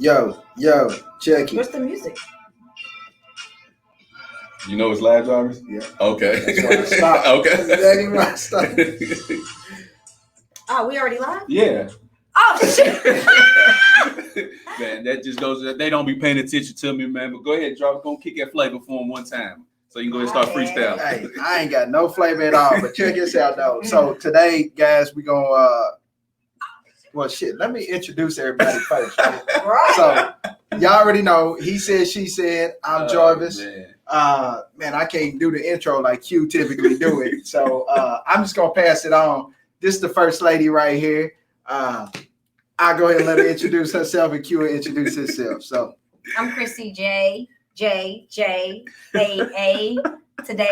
Yo, check it. What's the music? You know it's live drivers? Yeah. Okay. That's why I stopped. Okay. That's exactly why I stopped. Oh, we already live? Yeah. Oh, shit. Man, that just goes, they don't be paying attention to me, man. But go ahead, drop, go kick that flavor for them one time. So you can go ahead and start freestyling. Hey, I ain't got no flavor at all, but check this out, though. So today, guys, we going to, well, shit, let me introduce everybody first. Right. So y'all already know, he said, she said, I'm Jarvis. Man. Man, I can't do the intro like Q typically do it. So I'm just going to pass it on. This is the first lady right here. I'll go ahead and let her introduce herself, and Q will introduce himself. So I'm Chrissy J. Today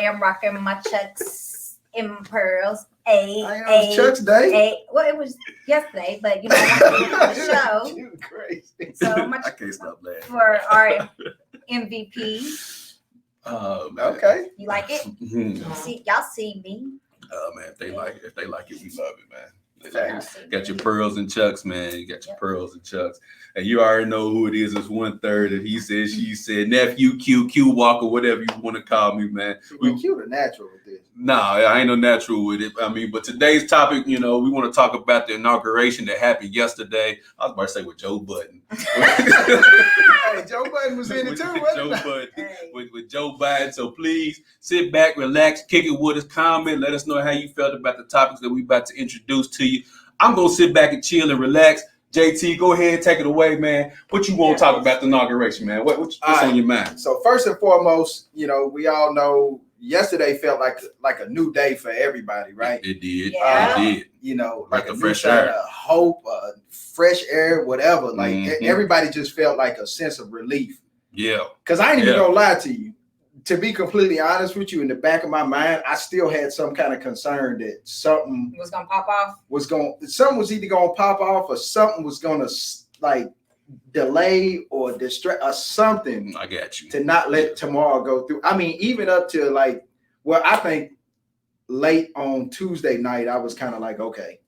I'm rocking my Chucks in pearls. Chuck's Day. Well, it was yesterday, but you know, I the show. You crazy. So much I can't stop laughing. for our MVP. Oh, man. Okay. You like it? Y'all see me. Oh man, if they like it, we love it, man. Y'all see Got your me. pearls and chucks, man. You got your pearls and chucks. And you already know who it is. It's 1/3. And he said, she said, nephew, Q Walker, whatever you want to call me, man. We Q the natural with this. Nah, I ain't no natural with it. I mean, but today's topic, you know, we want to talk about the inauguration that happened yesterday. I was about to say with Joe Budden. Hey, Joe Budden was in it too, wasn't he? With Joe Biden. So please sit back, relax, kick it with us, comment, let us know how you felt about the topics that we about to introduce to you. I'm gonna sit back and chill and relax. JT, go ahead, take it away, man. What you want to talk about the inauguration, man? What's on your mind? So first and foremost, you know, we all know yesterday felt like a new day for everybody, right? It did. Yeah. It did. You know, Like like a a fresh new shot air. of hope, fresh air, whatever. Like Mhm. everybody just felt like a sense of relief. Yeah. Because I ain't even Yeah. gonna lie to you. To be completely honest with you, in the back of my mind, I still had some kind of concern that something Was gonna pop off. something was either gonna pop off or something was gonna like delay or distract or something I got you. to not let tomorrow go through. I mean, even up to like, well, I think late on Tuesday night, I was kind of like, okay,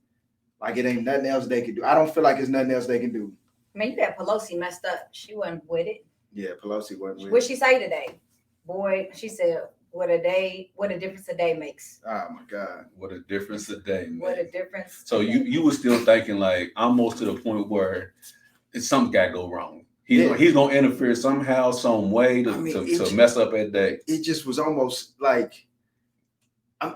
like it ain't nothing else they can do. I don't feel like there's nothing else they can do. Man, you got Pelosi messed up. She wasn't with it. Yeah, Pelosi wasn't with What'd it. she say today? Boy, she said, what a difference a day makes. Oh my God. What a difference a day, man. What a difference. So you were still thinking like almost to the point where something got to go wrong. He's gonna interfere somehow, some way to mess up that day. It just was almost like,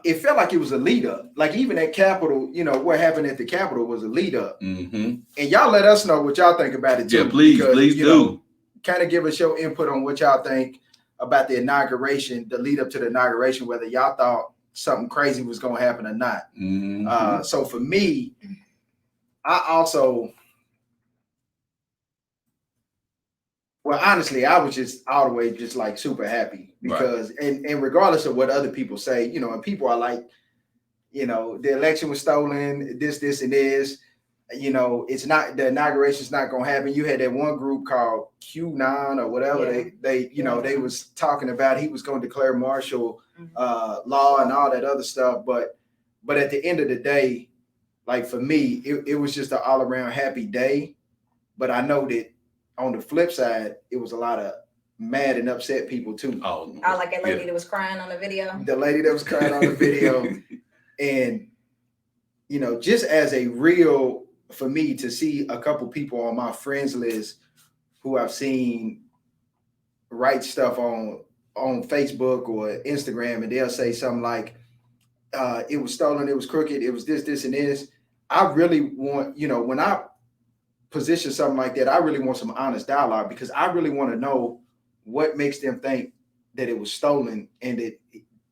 it felt like it was a lead up. Like even at Capitol, you know, what happened at the Capitol was a lead up. Mm-hmm. And y'all let us know what y'all think about it too. Yeah, please you do. know, kind of give us your input on what y'all think about the inauguration, the lead up to the inauguration, whether y'all thought something crazy was going to happen or not. Mm-hmm. So for me, I also, well, honestly, I was just all the way just like super happy because, and regardless of what other people say, you know, and people are like, you know, the election was stolen, this, and this. You know, it's not, the inauguration's not gonna happen. You had that one group called Q9 or whatever. Yeah. They you know, they was talking about he was going to declare martial law and all that other stuff. But at the end of the day, like for me, it was just an all around happy day. But I know that on the flip side, it was a lot of mad and upset people too. Oh, like that lady that was crying on the video. The lady that was crying on the video, and you know, just as a real, for me to see a couple people on my friends list who I've seen write stuff on Facebook or Instagram, and they'll say something like, it was stolen, it was crooked, it was this, and this. I really want, you know, when I position something like that, I really want some honest dialogue because I really want to know what makes them think that it was stolen and that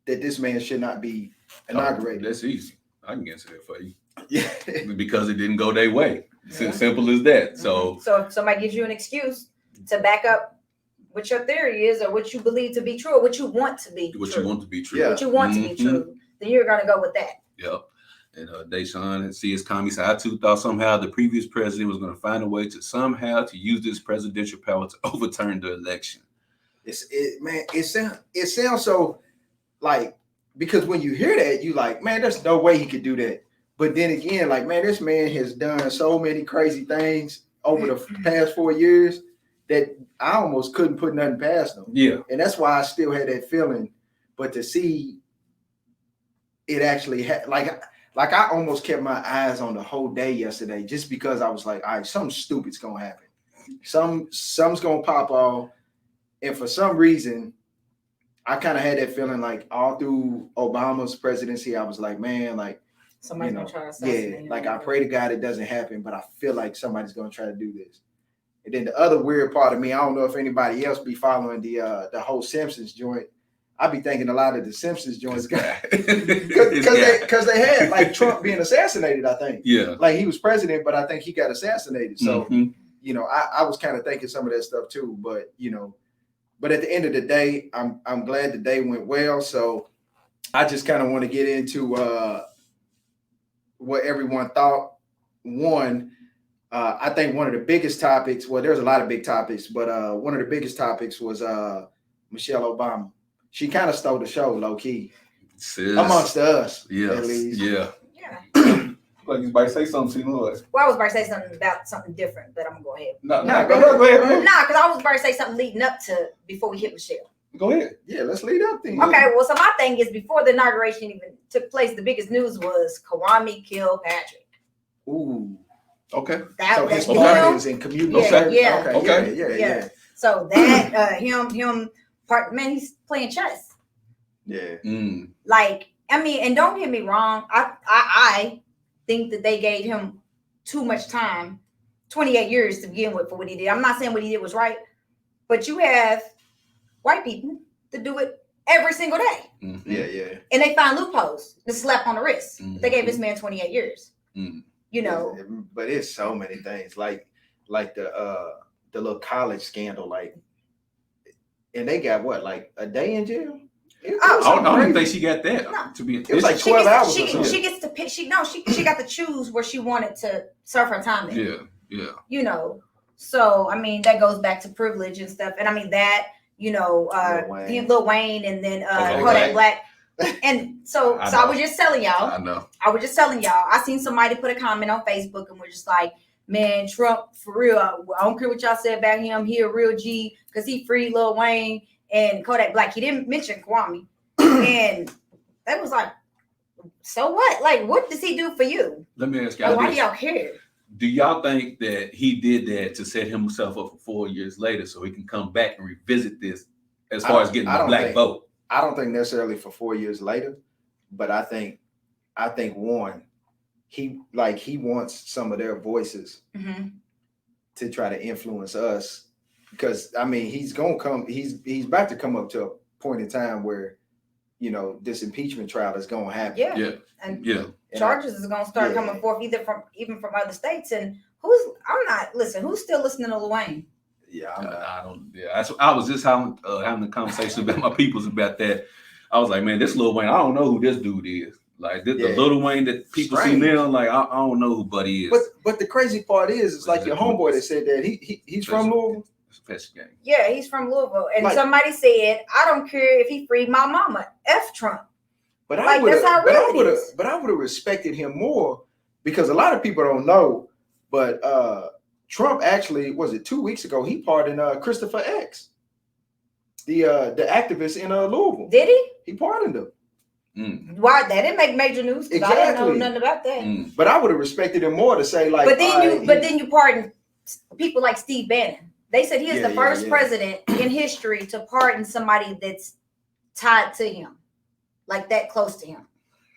this man should not be inaugurated. That's easy. I can answer that for you. Yeah. Because it didn't go their way. Simple as that. So if somebody gives you an excuse to back up what your theory is or what you believe to be true or what you want to be what true. you want to be true. Yeah. What you want to be true, then you're going to go with that. Yep. And Deshaun, see his comment, said, I too thought somehow the previous president was going to find a way to somehow to use this presidential power to overturn the election. It sounds so like, because when you hear that, you like, man, there's no way he could do that. But then again, like, man, this man has done so many crazy things over the past 4 years that I almost couldn't put nothing past them. Yeah. And that's why I still had that feeling. But to see it actually like I almost kept my eyes on the whole day yesterday, just because I was like, all right, something stupid's gonna happen. Something's gonna pop off. And for some reason, I kind of had that feeling like all through Obama's presidency, I was like, man, like, Somebody's you know, gonna try to assassinate him. like I pray to God it doesn't happen, but I feel like somebody's gonna try to do this. And then the other weird part of me, I don't know if anybody else be following the whole Simpsons joint. I be thinking a lot of the Simpsons joints because they had like Trump being assassinated. I think, like he was president, but I think he got assassinated. So you know, I was kind of thinking some of that stuff too. But you know, but at the end of the day, I'm glad the day went well. So I just kind of want to get into what everyone thought. One, I think one of the biggest topics. Well, there's a lot of big topics, but one of the biggest topics was Michelle Obama. She kind of stole the show, low key, amongst us, at least. Yeah. Yeah. Like you might say something, Lord. Well, I was about to say something about something different, but I'm gonna go ahead. No, go ahead. Nah, because I was about to say something leading up to before we hit Michelle. Go ahead. Yeah, let's lead up then. Okay, well, so my thing is before the inauguration even took place, the biggest news was Kwame Kilpatrick. Ooh. Okay. So his him. part is in community Yeah, service. yeah. Okay. Yeah. Yeah. So that him part, man, he's playing chess. Yeah. Like, I mean, and don't get me wrong, I think that they gave him too much time, 28 years to begin with for what he did. I'm not saying what he did was right, but you have white people to do it every single day. Yeah. And they find loopholes to slap on the wrist. They gave this man 28 years. You know. But it's so many things. Like the little college scandal, like, and they got what, like a day in jail? I don't even think she got that. No. To be, it was like 12 hours. She gets to pick. She got to choose where she wanted to serve her time in. Yeah. You know, so I mean that goes back to privilege and stuff. And I mean that, you know, Lil Wayne and then Kodak Black. And so I was just telling y'all. I know. I was just telling y'all. I seen somebody put a comment on Facebook and we're just like, man, Trump for real. I don't care what y'all said about him. He a real G because he freed Lil Wayne and Kodak Black. He didn't mention Kwame. And that was like, so what? Like, what does he do for you? Let me ask y'all Why this. do y'all care? Do y'all think that he did that to set himself up for 4 years later so he can come back and revisit this as far as getting the black vote? I don't think necessarily for 4 years later, but I think one, he wants some of their voices to try to influence us. Because I mean, he's about to come up to a point in time where, you know, this impeachment trial is going to happen. And charges is going to start coming forth even from other states. And who's still listening to Lil Wayne? Yeah, I don't. Yeah, I was just having a conversation about my peoples about that. I was like, man, this Lil Wayne, I don't know who this dude is. Like the Lil Wayne that people see now, like I don't know who Buddy is. But the crazy part is, it's like your homeboy that said that he's from Louisville. Game. Yeah, he's from Louisville, and somebody said, "I don't care if he freed my mama, F Trump." But like, that's how real it is. But I would have respected him more because a lot of people don't know. But Trump actually, was it 2 weeks ago? He pardoned Christopher X, the activist in Louisville. Did he? He pardoned him. Why? That didn't make major news because I didn't know nothing about that. But I would have respected him more to say like. But then you pardon people like Steve Bannon. They said he is the first president in history to pardon somebody that's tied to him, like that close to him.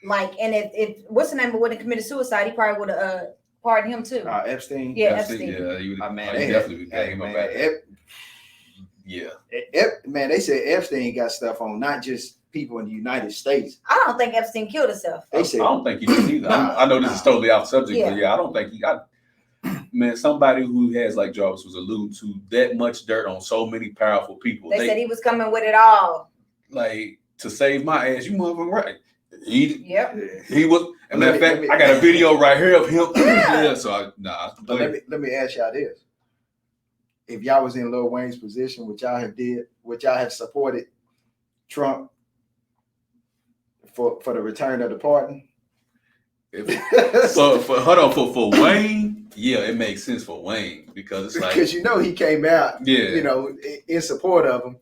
Like, and if what's the name of wouldn't committed suicide, he probably would have pardoned him too. Epstein. Yeah, Epstein. Yeah, you they definitely got him about that. Man, they said Epstein got stuff on not just people in the United States. I don't think Epstein killed himself. I don't think he did either. I know this is totally off subject, but I don't think he got. Man, somebody who has, like Jarvis was alluding to, that much dirt on so many powerful people. They said he was coming with it all. Like, to save my ass, you motherfucking right. He was. As a matter of fact, I got a video right here of him. But let me ask y'all this: if y'all was in Lil Wayne's position, would y'all have supported Trump for the return of the pardon? For Wayne. Yeah, it makes sense for Wayne because it's like because he came out, yeah. in support of him.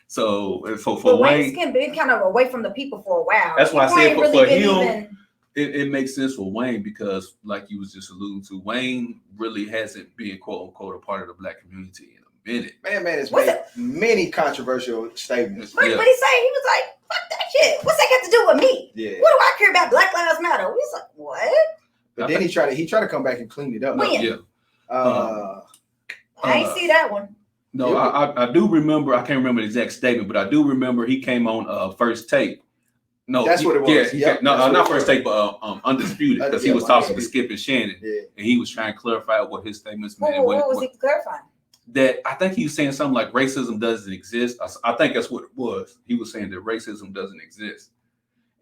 So for But Wayne, Wayne's been kind of away from the people for a while. that's why I said Wayne for been him, it makes sense for Wayne because, like you was just alluding to, Wayne really hasn't been quote unquote a part of the black community in a minute. Man has made many controversial statements. But he said, he was like, fuck that shit. What's that got to do with me? Yeah. What do I care about Black Lives Matter? We was like, what? But then he tried to come back and clean it up. When? Yeah. I ain't see that one. No, I do remember. I can't remember the exact statement, but I do remember he came on First Take. No, that's what it was. Yeah, not First Take, but Undisputed, because he was talking to Skip and Shannon, and he was trying to clarify what his statements meant. What was he clarifying? That I think he was saying something like racism doesn't exist. I think that's what it was. He was saying that racism doesn't exist,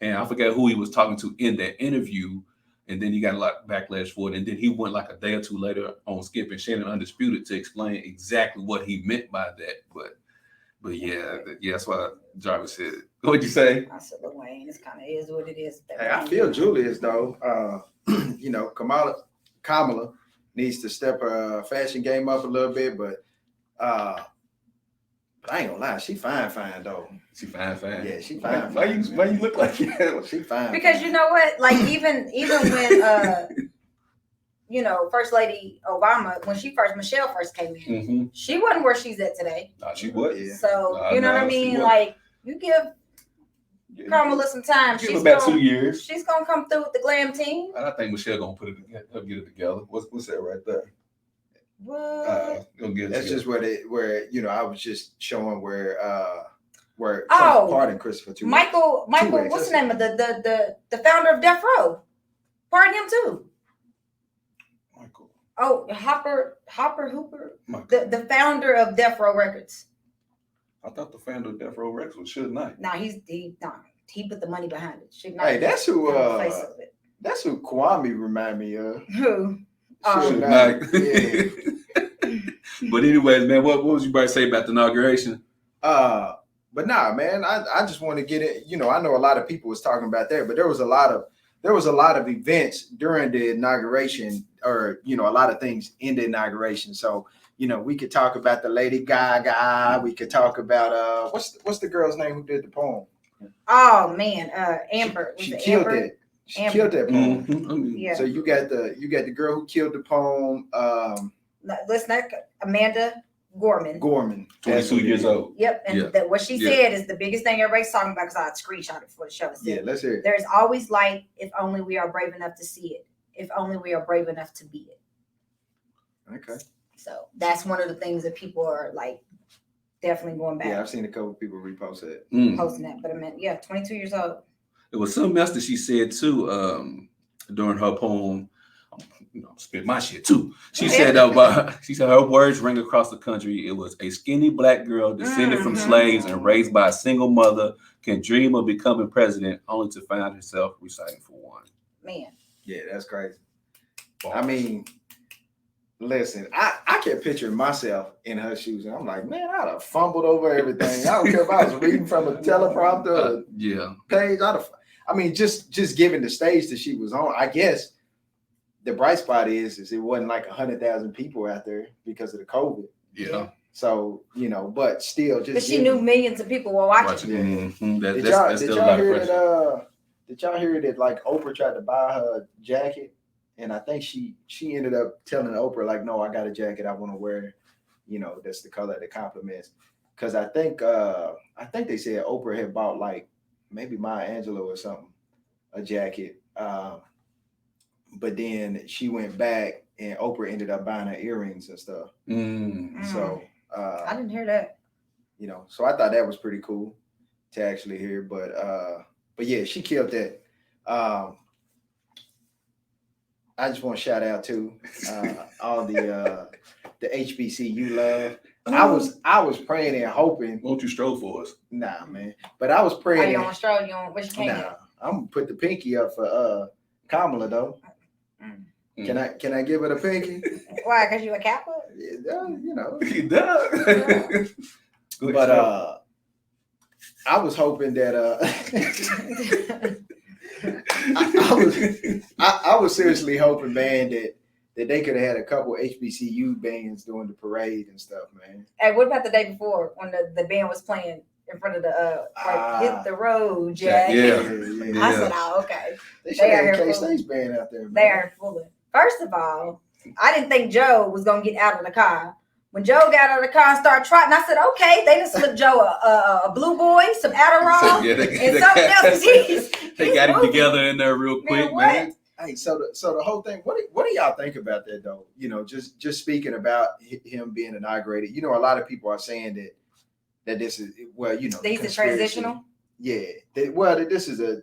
and I forget who he was talking to in that interview. And then he got a lot of backlash for it. And then he went like a day or two later on Skip and Shannon Undisputed to explain exactly what he meant by that. But yeah, that's why Jarvis said it. What'd you say? I said, Lil Wayne, this kind of is what it is. Hey, I feel Julius though. Kamala needs to step her fashion game up a little bit, but I ain't gonna lie, she fine though. She fine. Yeah, she fine. Why you look like that? She fine. Because you know what? Like even when First Lady Obama, Michelle first came in, she wasn't where she's at today. Nah, she was. Yeah. So you know what I mean? Like you give Kamala some time. She's about 2 years. She's gonna come through with the glam team. And I think Michelle gonna get it together. What's that right there? What? That's just where I was just showing where pardon Christopher too. Michael, what's the name of the founder of Death Row? Pardon him too. Michael. Oh, Hooper, the founder of Death Row Records. I thought the founder of Death Row Records was Suge Knight. Nah, he put the money behind it. Hey, that's who Kwame remind me of. Who? Suge Knight. But anyways, man, what was you about to say about the inauguration? But nah, man, I just want to get it. I know a lot of people was talking about that, but there was a lot of events during the inauguration, or a lot of things in the inauguration. So we could talk about the Lady Gaga. We could talk about what's the girl's name who did the poem? Oh man, Amber. She killed it. She killed that poem. Mm-hmm. Yeah. So you got the girl who killed the poem. Let's not Amanda Gorman. 22 years old. Yep, and what she said is the biggest thing everybody's talking about, because I screenshot it for the show. Yeah, let's hear it. There's always light if only we are brave enough to see it. If only we are brave enough to be it. Okay. So that's one of the things that people are like definitely going back. Yeah, I've seen a couple people repost that. Posting that. But I meant, 22 years old. There was something else that she said too during her poem. Spit my shit too. She said her words ring across the country. It was a skinny black girl descended from slaves and raised by a single mother can dream of becoming president only to find herself reciting for one. Man. Yeah, that's crazy. Bars. I mean, listen, I kept picturing myself in her shoes, and I'm like, man, I'd have fumbled over everything. I don't care if I was reading from a teleprompter page. I mean, just given the stage that she was on, I guess the bright spot is it wasn't like 100,000 people out there because of the COVID. Yeah. So, but still, but she knew millions of people were watching. Mm-hmm. Did y'all hear that like Oprah tried to buy her a jacket, and I think she ended up telling Oprah like, no, I got a jacket I want to wear, that's the color that compliments. Because I think they said Oprah had bought like maybe Maya Angelou or something a jacket, but then she went back and Oprah ended up buying her earrings and stuff. So I didn't hear that. So I thought that was pretty cool to actually hear, but yeah, she killed that. I just want to shout out to all the HBCU love. I was praying and hoping. Won't you stroll for us? Nah, man. But I was praying. Oh, you don't want to stroll? You don't? What you can't? Nah, I'm gonna put the pinky up for Kamala though. Can I give it a pinky? Why? Because you a Kappa? Yeah, He does. But I was hoping that I was seriously hoping, man, that that they could have had a couple HBCU bands doing the parade and stuff, man. Hey, what about the day before when the band was playing in front of the hit the road, Jack? Yeah. I said, oh, okay. They should have are had here K-State's band out there, man. They are fooling. First of all, I didn't think Joe was gonna get out of the car. When Joe got out of the car and started trotting, I said, okay, they just slipped Joe a Blue Boy, some Adderall, and something else. They got him together in there real quick, man. Hey, so the whole thing. What do y'all think about that though? You know, just speaking about him being inaugurated. You know, a lot of people are saying that this is he's a transitional. Yeah, that this is a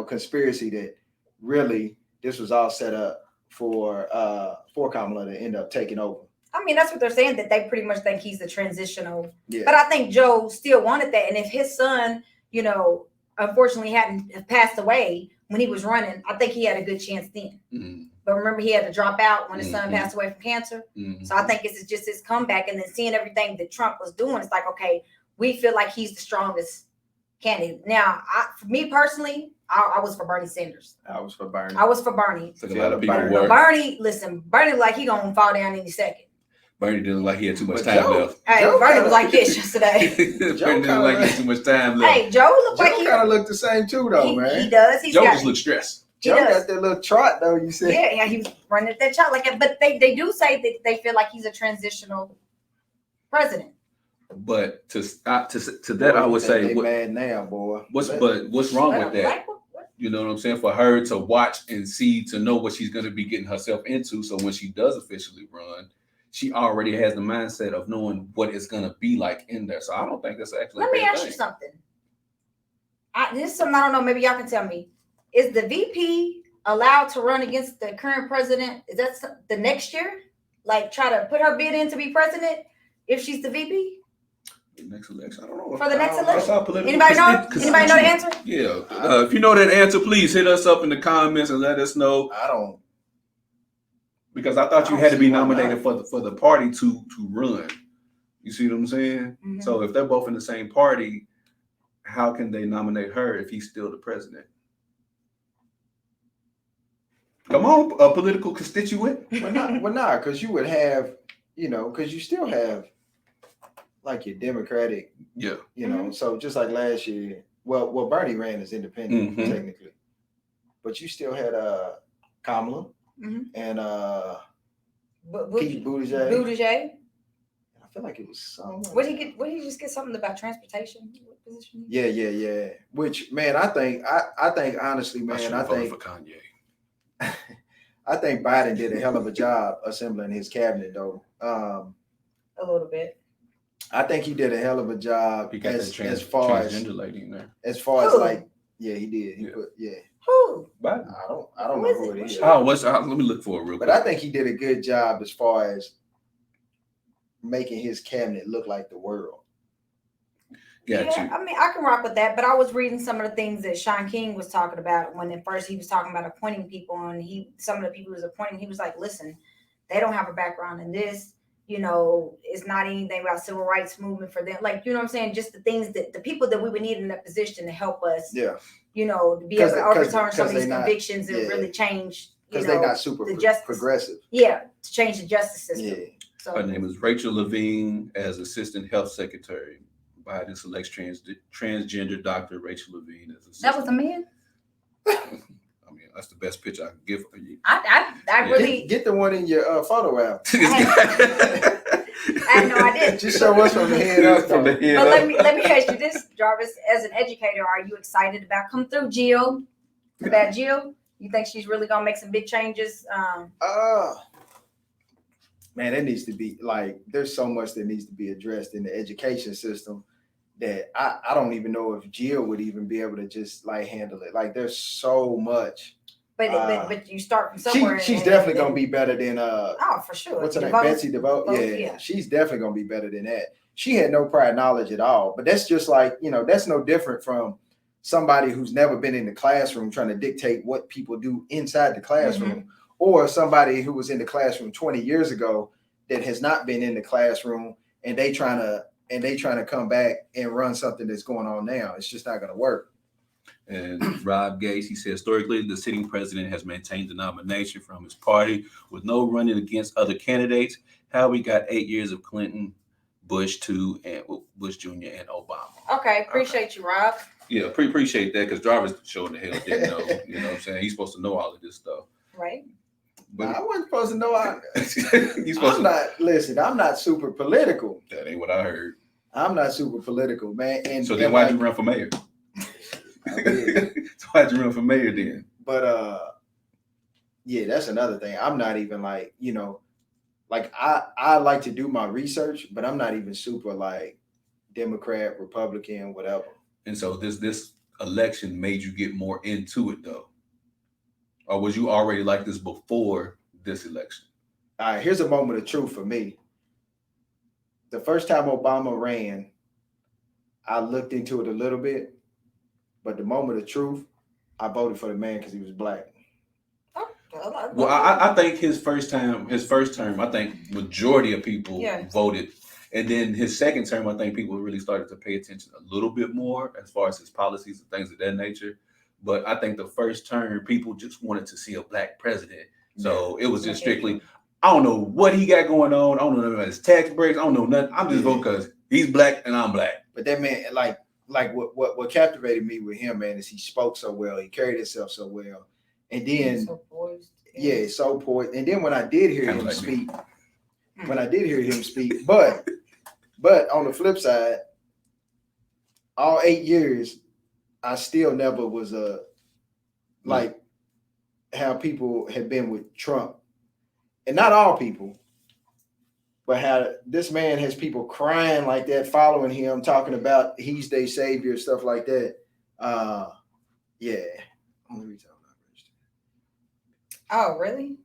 conspiracy that really this was all set up for Kamala to end up taking over. I mean, that's what they're saying, that they pretty much think he's the transitional. Yeah. But I think Joe still wanted that. And if his son, unfortunately hadn't passed away when he was running, I think he had a good chance then. Mm-hmm. But remember, he had to drop out when his son passed away from cancer. Mm-hmm. So I think it's just his comeback. And then seeing everything that Trump was doing, it's like, okay, we feel like he's the strongest candidate. Now, for me personally, I was for Bernie Sanders. I was for Bernie. A lot of people were. Bernie, like he gonna fall down any second. Bernie didn't look like he had too much time left. Hey, Bernie was like this yesterday. Bernie didn't look like he had too much time left. Hey, Joe looked like he kind of looked the same too, though, man. He does. Joe just looked stressed. Joe got that little trot, though. You said. Yeah, he was running that trot like that. But they do say that they feel like he's a transitional president. But to that, I would say, mad now, boy. What's wrong with that? You know what I'm saying? For her to watch and see, to know what she's going to be getting herself into, so when she does officially run, she already has the mindset of knowing what it's going to be like in there. So I don't think that's actually. Let me ask you something. This is something I don't know. Maybe y'all can tell me. Is the VP allowed to run against the current president? Is that the next year? Like try to put her bid in to be president if she's the VP? Next election, I don't know. For the next election, anybody know the answer? Yeah, if you know that answer, please hit us up in the comments and let us know. I don't, because I thought you had to be nominated for the party to run. You see what I'm saying? Mm-hmm. So if they're both in the same party, how can they nominate her if he's still the president? Come on, a political constituent. Well, not because you would have, because you still have. Like your Democratic, so just like last year, well, Bernie ran as independent technically, but you still had Kamala and Pete Buttigieg. I feel like it was some. Would he just get something about transportation position? Yeah. Which, man, I think honestly, man, I think for Kanye. I think Biden did a hell of a job assembling his cabinet, though. A little bit. I think he did a hell of a job as far as transgender lady in there. As far as like, yeah, he did. He put, Who? Biden. I don't know who it is. Let me look for it real quick. But I think he did a good job as far as making his cabinet look like the world. I mean, I can rock with that, but I was reading some of the things that Sean King was talking about when at first he was talking about appointing people, and some of the people he was appointing, he was like, listen, they don't have a background in this. It's not anything about civil rights movement for them. Like, you know what I'm saying? Just the things that the people that we would need in that position to help us, to be able to overturn some of these convictions and really change, because they're not super progressive. Yeah, to change the justice system. Yeah. So, her name is Rachel Levine as Assistant Health Secretary. Biden selects transgender doctor Rachel Levine as assistant. That was a man? I mean, that's the best picture I can give for you. I really get the one in your photo app. I had no idea. Just show us from the head up. But let me ask you this, Jarvis. As an educator, are you excited about come through Jill? About Jill? You think she's really gonna make some big changes? Man, that needs to be there's so much that needs to be addressed in the education system that I don't even know if Jill would even be able to just handle it. Like there's so much. But you start from somewhere. She's definitely gonna be better than for sure. What's her name? Betsy DeVos. Yeah, she's definitely gonna be better than that. She had no prior knowledge at all. But that's just that's no different from somebody who's never been in the classroom trying to dictate what people do inside the classroom, or somebody who was in the classroom 20 years ago that has not been in the classroom and they trying to come back and run something that's going on now. It's just not going to work. And Rob Gates, he said, historically, the sitting president has maintained the nomination from his party with no running against other candidates. How we got 8 years of Clinton, Bush 2, and Bush Jr. and Obama. Okay, appreciate you, Rob. Yeah, appreciate that because Jarvis showing the hell didn't know. You know what I'm saying? He's supposed to know all of this stuff. Right. But I wasn't supposed to know. he's supposed I'm not super political. That ain't what I heard. I'm not super political, man. And so then why'd you run for mayor? So why'd you run for mayor then? But yeah, that's another thing. I'm not even like, like I like to do my research, but I'm not even super like Democrat, Republican, whatever. And so this election made you get more into it though. Or was you already like this before this election? All right, here's a moment of truth for me. The first time Obama ran, I looked into it a little bit, but the moment of truth, I voted for the man because he was black. Well, I think his first term, I think majority of people voted. And then his second term, I think people really started to pay attention a little bit more as far as his policies and things of that nature. But I think the first term, people just wanted to see a black president. So it was just strictly, I don't know what he got going on. I don't know about his tax breaks. I don't know nothing. I'm just voting because he's black and I'm black. But that man, like what captivated me with him, man, is he spoke so well. He carried himself so well. And then, so poised. Yeah, so poised. And then when I did hear him speak, but on the flip side, all 8 years, I still never was like how people have been with Trump. And not all people, but how this man has people crying like that, following him, talking about he's their savior, stuff like that. Yeah. Only reason I'm not registered. Oh, really?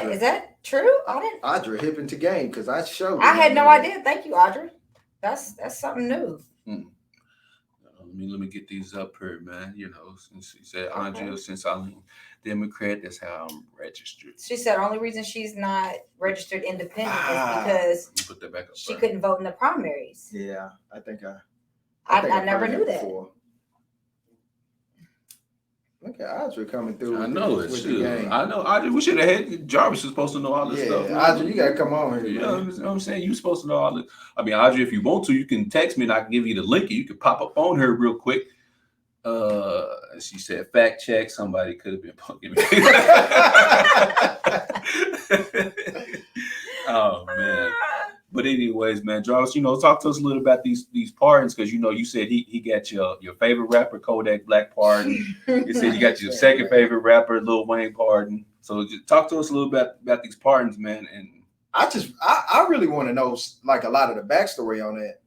Is that true? Audra hip into game because I showed. I had no idea. Thank you, Audra. That's something new. Let me get these up here, man. Since she said Andrea, since I'm Democrat, that's how I'm registered. She said only reason she's not registered independent is because put that back up, she couldn't vote in the primaries. Yeah, I think I never knew that. Look at Audrey coming through. I know it. I know. Audrey, we should have had Jarvis was supposed to know all this stuff. Audrey, you gotta come on here. You know what I'm saying? You're supposed to know all this. I mean, Audrey, if you want to, you can text me and I can give you the link. You can pop up on her real quick. She said, fact check. Somebody could have been punking me. Oh man. But anyways, man, Jarvis, talk to us a little about these pardons because you said he got your favorite rapper Kodak Black pardon. You said you got your second favorite rapper Lil Wayne pardon. So just talk to us a little bit about these pardons, man. And I really want to know like a lot of the backstory on that.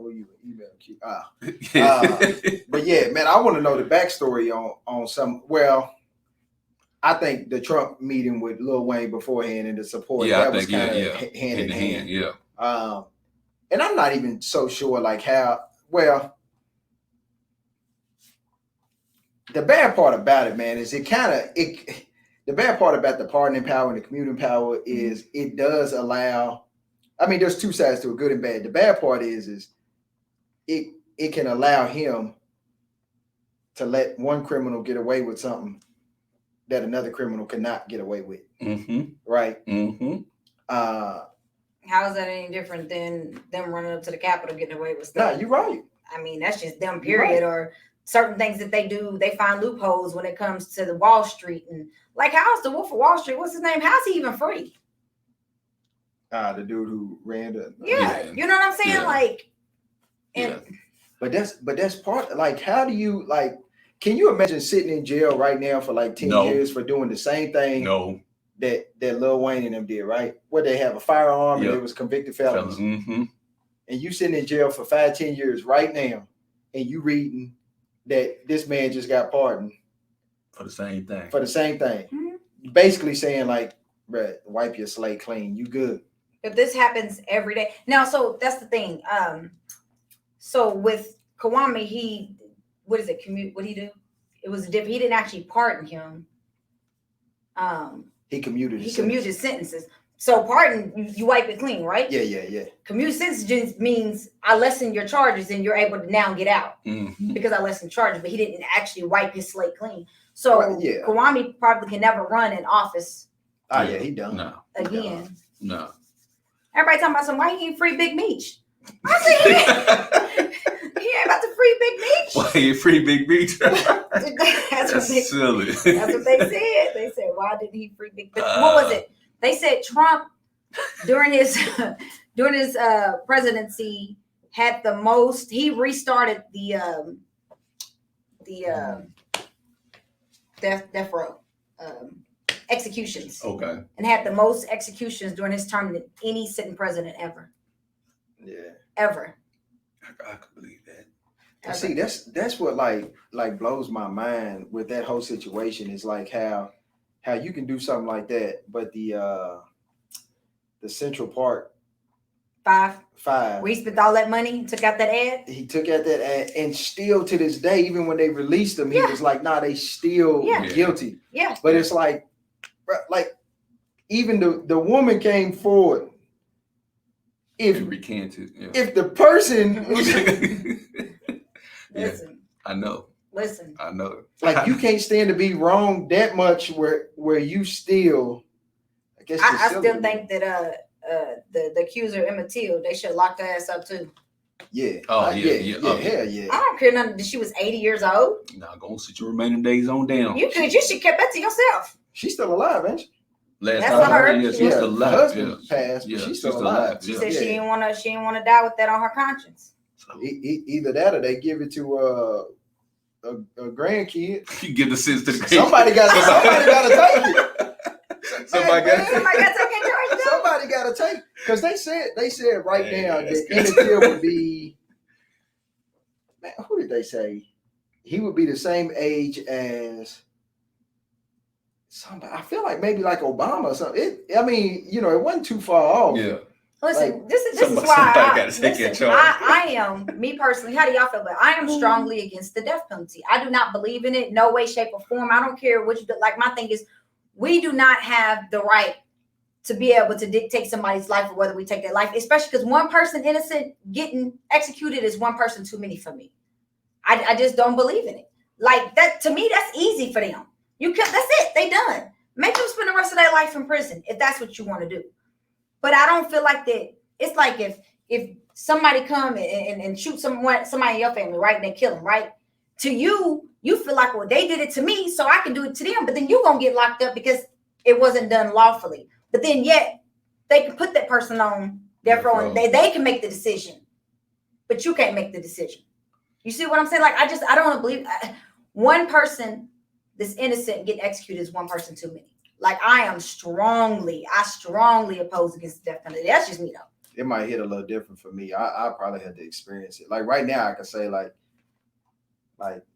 You email but yeah, man, I want to know the backstory on some. Well, I think the Trump meeting with Lil Wayne beforehand and the support that was kind of hand in hand. Yeah. And I'm not even so sure like how well. The bad part about it, man, is the bad part about the pardoning power and the commuting power is it does allow. I mean, there's two sides to it, good and bad. The bad part is it can allow him to let one criminal get away with something that another criminal cannot get away with. Mm-hmm. Right? Mm-hmm. How is that any different than them running up to the Capitol getting away with stuff? No, you're right. I mean, that's just them, period. Right. Or certain things that they do, they find loopholes when it comes to the Wall Street. And like, how's the Wolf of Wall Street? What's his name? How's he even free? The dude who ran the... Yeah, you know what I'm saying? Yeah. Like... But that's part, like, how do you, like, can you imagine sitting in jail right now for like 10 years for doing the same thing that Lil Wayne and them did, right? Where they have a firearm and they was convicted felons. Mm-hmm. And you sitting in jail for 5-10 years right now, and you reading that this man just got pardoned. For the same thing. Mm-hmm. Basically saying like, bruh, wipe your slate clean, you good. But this happens every day. Now, so that's the thing. So with Kwame, what did he do? It was different. He didn't actually pardon him. He commuted sentences. So pardon, you wipe it clean, right? Yeah. Community sentencing means I lessen your charges and you're able to now get out because I lessened charges, but he didn't actually wipe his slate clean. So Kwame probably can never run in office. Oh yeah, he done. No. Again. No. Everybody talking about why he ain't free Big Meech. I said he ain't about to free Big Meech. Why he free Big Meech? That's silly. That's what they said. They said, why did he free Big Meech? What was it? They said Trump during his presidency had the most. He restarted the death row executions. Okay. And had the most executions during his term than any sitting president ever. Yeah. Ever. I could believe that. And see, that's what like blows my mind with that whole situation is like how you can do something like that, but the Central Park Five. Where he spent all that money and took out that ad. He took out that ad, and still to this day, even when they released him, he was like, "Nah, they still guilty." Yeah. But it's like even the woman came forward. If recanted, if the person listen, I know. Listen, I know. Like you can't stand to be wrong that much where you still. I guess I still think that the accuser Emmett Till, they should lock her ass up too. Yeah. Oh hell yeah. I don't care nothing that she was 80 years old. Nah, go sit your remaining days on down. You should keep that to yourself. She's still alive, ain't she? Last time I heard, she's still alive. Her husband passed, but she's still alive. She said she didn't want to die with that on her conscience. So either that or they give it to a grandkid. You give the sins to the grandkid. Somebody got to take it. Somebody got to take it. Somebody got to take it. Because they said right now that Emmett Till would be, man, who did they say? He would be the same age as somebody. I feel like maybe like Obama or something. It wasn't too far off. Yeah. Listen, like, this is why I am, me personally, how do y'all feel about it? I am strongly against the death penalty. I do not believe in it, no way, shape, or form. I don't care what you do. Like, my thing is, we do not have the right to be able to dictate somebody's life or whether we take their life, especially because one person innocent getting executed is one person too many for me. I just don't believe in it. Like, that, to me, that's easy for them. That's it. They done. Make them spend the rest of their life in prison if that's what you want to do. But I don't feel like that. It's like if somebody come and shoot somebody in your family, right, and they kill them, right? To you feel like, well, they did it to me, so I can do it to them. But then you're going to get locked up because it wasn't done lawfully. But then yet they can put that person on death row and they can make the decision. But you can't make the decision. You see what I'm saying? Like, I don't believe one person that's innocent getting executed is one person too many. Like, I strongly oppose against the death penalty. That's just me, though. It might hit a little different for me. I probably had to experience it. Like, right now, I can say, like,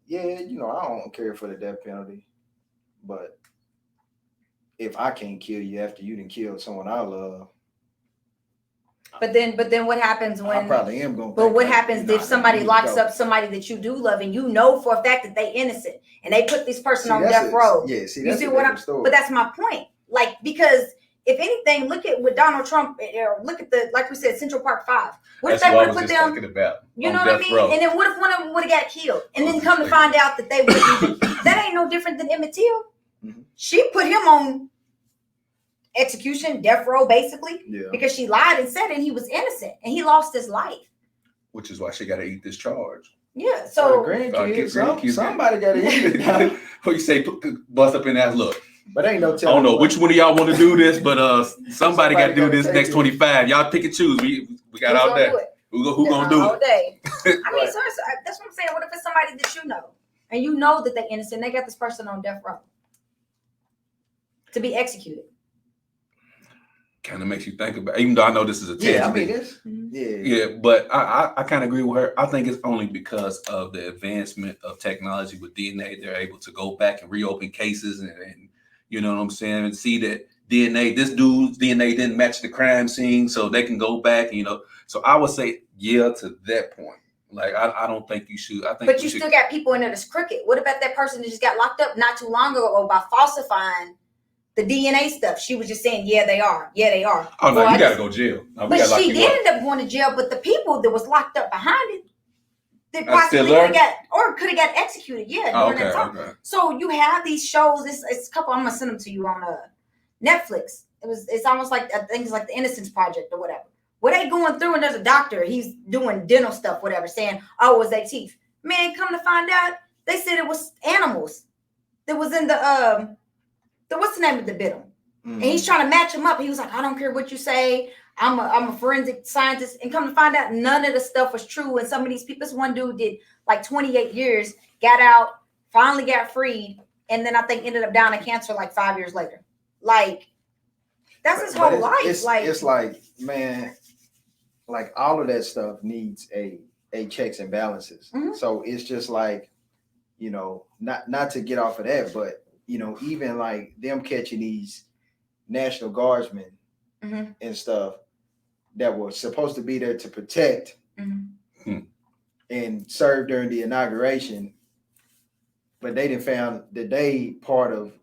yeah, I don't care for the death penalty. But if I can't kill you after you done killed someone I love. But then what happens when? I probably am going to. But what happens if somebody locks up somebody that you do love and you know for a fact that they innocent and they put this person on death row? Yeah, you see what I'm saying? But that's my point. Like, because if anything, look at what Donald Trump, look at like we said, Central Park 5. What if they would have put them? You know what I mean? Row. And then what if one of them would have got killed? And then come to find out that they wouldn't. That ain't no different than Emmett Till. Mm-hmm. She put him on execution, death row, basically, because she lied and said and he was innocent and he lost his life. Which is why she got to eat this charge. Yeah, so grandkids, somebody got to eat it. What you say? Bust up in that look. But ain't no telling. I don't know which one of y'all want to do this, but somebody got to do this next 25. Y'all pick and choose. We got all day. Who gonna do it? All day. I mean, so that's what I'm saying. What if it's somebody that you know and you know that they're innocent? They got this person on death row to be executed. Kind of makes you think about, even though I know this is a tangent. Yeah, but I kind of agree with her. I think it's only because of the advancement of technology with DNA, they're able to go back and reopen cases and you know what I'm saying, and see that this dude's DNA didn't match the crime scene, so they can go back and So I would say to that point. Like I don't think you should. I think, but you still got people in there that's crooked. What about that person that just got locked up not too long ago by falsifying the DNA stuff. She was just saying, yeah, they are. Yeah, they are. Oh, no, Well, you got to go to jail. No, but she did end up going to jail, but the people that was locked up behind it, they possibly could have got executed. Yeah, during that time. Okay. So you have these shows. It's a couple. I'm gonna send them to you on Netflix. It's almost like, I think it's like the Innocence Project or whatever. Where they going through and there's a doctor, he's doing dental stuff, whatever, saying, oh, it was their teeth. Man, come to find out, they said it was animals that was in the what's the name of the bit him? And he's trying to match him up. He was like, I don't care what you say. I'm a forensic scientist. And come to find out, none of the stuff was true. And some of these people, this one dude did like 28 years, got out, finally got freed, and then I think ended up dying of cancer like 5 years later. Like, that's his whole life. It's like, man, like all of that stuff needs a checks and balances. Mm-hmm. So it's just like, you know, not to get off of that, but you know, even like them catching these National Guardsmen and stuff that were supposed to be there to protect and serve during the inauguration, but they didn't found that they part of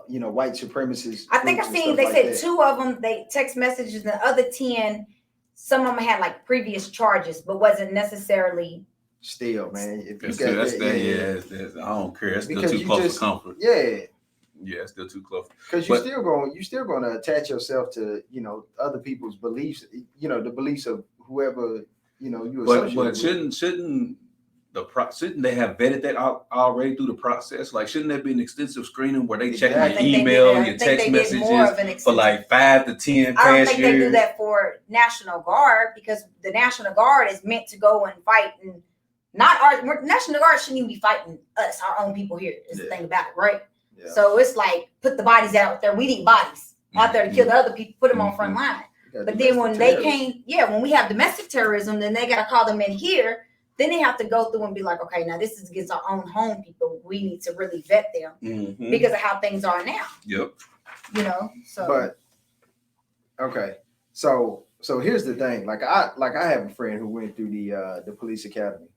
you know, white supremacists. I think I seen they like said that. 2 of them they text messages, and the other 10, some of them had like previous charges, but wasn't necessarily. Still, man, if you I don't care. It's still too close to comfort. Yeah, it's still too close. Because you're still going to attach yourself to, you know, other people's beliefs. You know, the beliefs of whoever, you know, you associate. But shouldn't they have vetted that already through the process? Like, shouldn't there be an extensive screening where they check your email, your text messages for like 5 to 10 past years? I don't think they do that for National Guard, because the National Guard is meant to go and fight, and not our National Guard shouldn't even be fighting us, our own people here. Is the thing about it, right? Yeah. So it's like, put the bodies out there. We need bodies out there to kill the other people, put them on front line. But then when they came, when we have domestic terrorism, then they got to call them in here. Then they have to go through and be like, okay, now this is against our own home people. We need to really vet them because of how things are now. Yep. You know, so. But okay, so here's the thing. Like I have a friend who went through the police academy.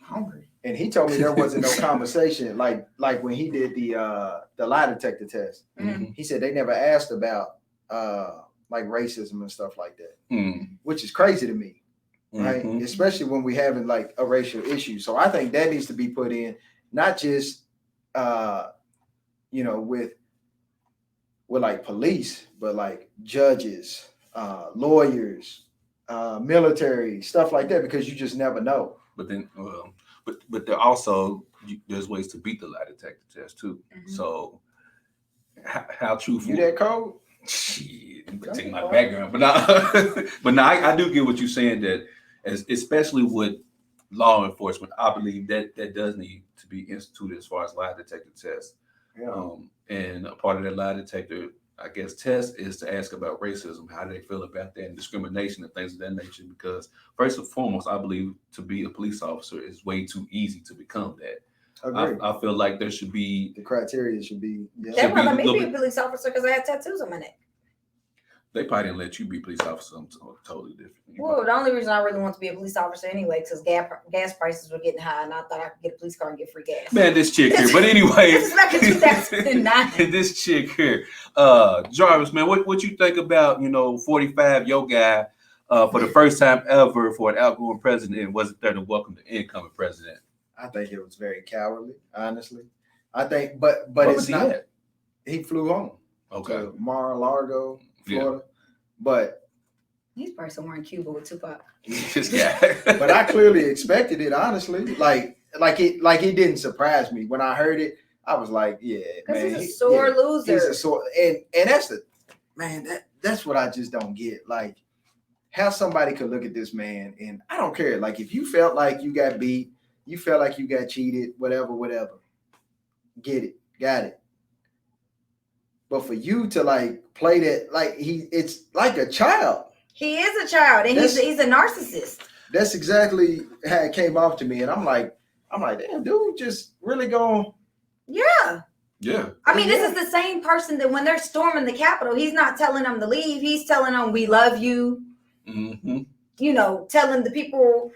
Hungry. And he told me there wasn't no conversation like when he did the lie detector test. Mm-hmm. He said they never asked about like racism and stuff like that, which is crazy to me, right? Especially when we having like a racial issue. So I think that needs to be put in, not just you know, with like police, but like judges, lawyers, military, stuff like that, because you just never know. But then, but there also, there's ways to beat the lie detector test too. So, how truthful? You that code? Shit, you can take my background, but now, I do get what you're saying, that especially with law enforcement, I believe that does need to be instituted as far as lie detector tests. Yeah. And a part of that lie detector, I guess, test is to ask about racism, how do they feel about that, and discrimination and things of that nature. Because first and foremost, I believe to be a police officer is way too easy to become that. I feel like there should be, the criteria should be. They won't let me be a police officer because I had tattoos on my neck. They probably didn't let you be a police officer. I'm totally different. Well, the only reason I really want to be a police officer anyway, because gas prices were getting high, and I thought I could get a police car and get free gas. Man, this chick here. But anyway, this is back in 2009. This chick here, Jarvis, man, what you think about, you know, 45, your guy, for the first time ever for an outgoing president, and wasn't there to welcome the incoming president? I think it was very cowardly, honestly. I think, but it's not. He flew home. Okay. To Mar-a-Lago, Florida, but he's probably somewhere in Cuba with Tupac. This guy. But I clearly expected it, honestly. Like it didn't surprise me when I heard it. I was like, yeah, man, he's a sore loser. He's a sore, and that's the man. That's what I just don't get. Like, how somebody could look at this man, and I don't care. Like, if you felt like you got beat, you felt like you got cheated, whatever. Get it, got it. But for you to like play that, like it's like a child. He is a child, and he's a narcissist. That's exactly how it came off to me, and I'm like, damn, dude, just really going. Yeah. Yeah. I mean, this is the same person that when they're storming the Capitol, he's not telling them to leave. He's telling them, we love you. Mm-hmm. You know, telling the people,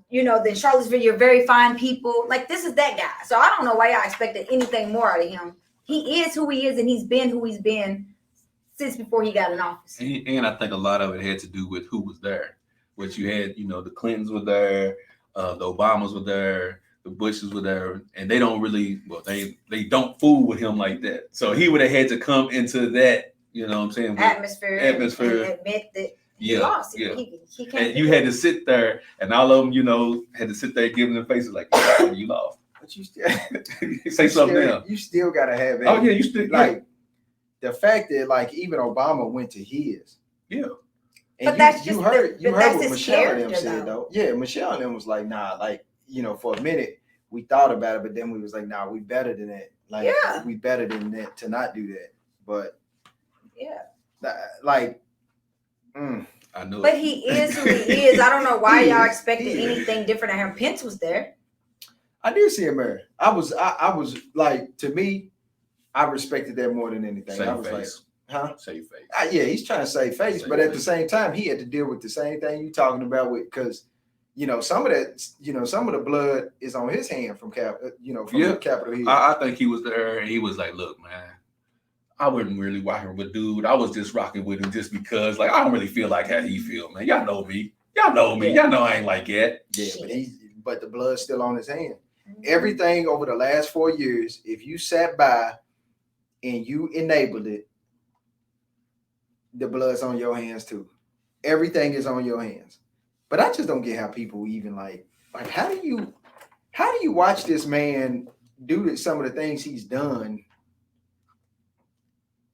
you know, that Charlottesville, you're very fine people. Like, this is that guy. So I don't know why I expected anything more out of him. he is who he is, and he's been who he's been since before he got in office. And I think a lot of it had to do with who was there. Which you had, the Clintons were there, the Obamas were there, the Bushes were there, and they don't really, they don't fool with him like that. So he would have had to come into that, you know what I'm saying? Atmosphere. And admit that he lost. Yeah. He can't. And you had to sit there, and all of them, had to sit there giving them faces like, you lost. But you still say something else. You still gotta have it. Oh yeah, you still like the fact that like even Obama went to his. Yeah. And but you heard what Michelle and them said said though. Yeah, Michelle and them was like, nah, like, for a minute we thought about it, but then we was like, nah, we better than that. Like we better than that to not do that. But I know. But he is who he is. I don't know why y'all expected anything different of him. Pence was there. I did see him there. I was like, to me, I respected that more than anything. Save I was face. like, huh? Save face. Yeah, he's trying to save face, but at the same time, he had to deal with the same thing you talking about with, because some of that, some of the blood is on his hand from Capitol Hill. I think he was there, and he was like, look, man, I wasn't really rocking with dude. I was just rocking with him just because, like, I don't really feel like how he feel, man. Y'all know me. Y'all know me. Y'all know I ain't like that. Yeah, but the blood's still on his hand. Everything over the last 4 years, if you sat by and you enabled it, the blood's on your hands too. Everything is on your hands. But I just don't get how people even like how do you watch this man do some of the things he's done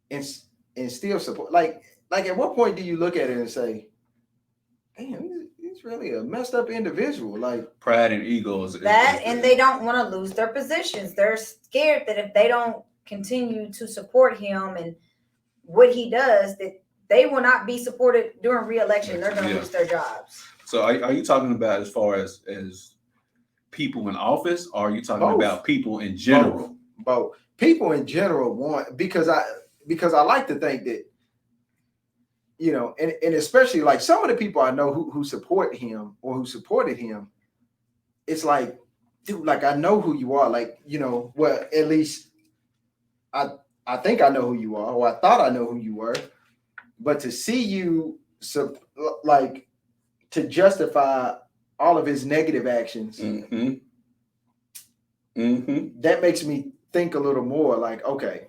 and still support? Like at what point do you look at it and say, damn, he's really a messed up individual? Like pride and ego is and they don't want to lose their positions. They're scared that if they don't continue to support him and what he does, that they will not be supported during re-election. They're going to lose their jobs. So are you talking about as far as people in office, or are you talking about people in general? Both. People in general want, because I like to think that, and especially like some of the people I know who support him or who supported him, it's like, dude, like I know who you are. Like, well, at least I think I know who you are, or I thought I know who you were. But to see you to justify all of his negative actions, that makes me think a little more like, okay.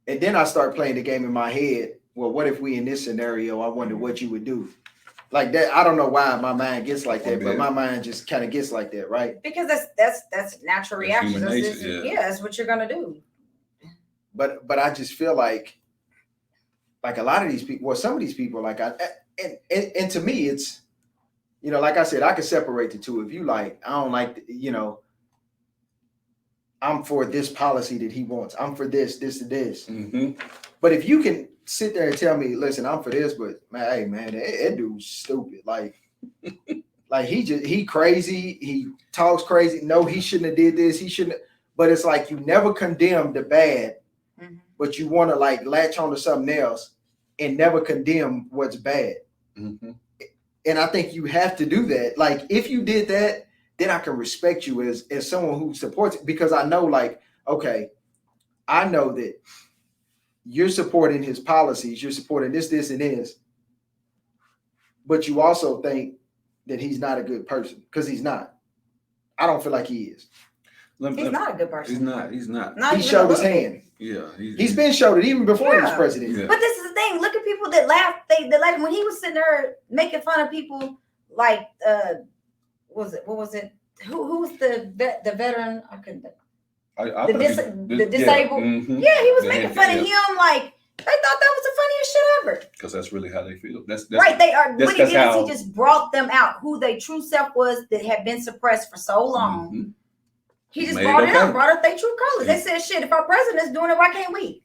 And then I start playing the game in my head. Well, what if we in this scenario? I wonder what you would do. Like that. I don't know why my mind gets like that, but my mind just kind of gets like that, right? Because that's natural reaction. That's what you're gonna do. But I just feel like a lot of these people, well, some of these people, like and to me, it's, like I said, I can separate the two. If you like, I don't like, I'm for this policy that he wants. I'm for this, and this. Mm-hmm. But if you can sit there and tell me, listen, I'm for this, but man, hey man, that dude's stupid. Like he crazy. He talks crazy. No, he shouldn't have did this. He shouldn't. But it's like you never condemn the bad, but you want to like latch on to something else and never condemn what's bad. Mm-hmm. And I think you have to do that. Like if you did that, then I can respect you as someone who supports it, because I know, like, okay, I know that you're supporting his policies, you're supporting this, and this, but you also think that he's not a good person, because he's not. I don't feel like he is. He's not a good person. He's not. He showed his hand. Yeah, he's been showed it even before he was president. Yeah. But this is the thing. Look at people that laugh. They laugh when he was sitting there making fun of people like what was it? Who was the veteran? I couldn't think. The disabled. Yeah, he was making fun of him like they thought that was the funniest shit ever. Because that's really how they feel. That's right. They are. What he did is he just brought them out who their true self was that had been suppressed for so long. Mm-hmm. He just brought it up, brought up their true colors. They said, "Shit, if our president's doing it, why can't we?"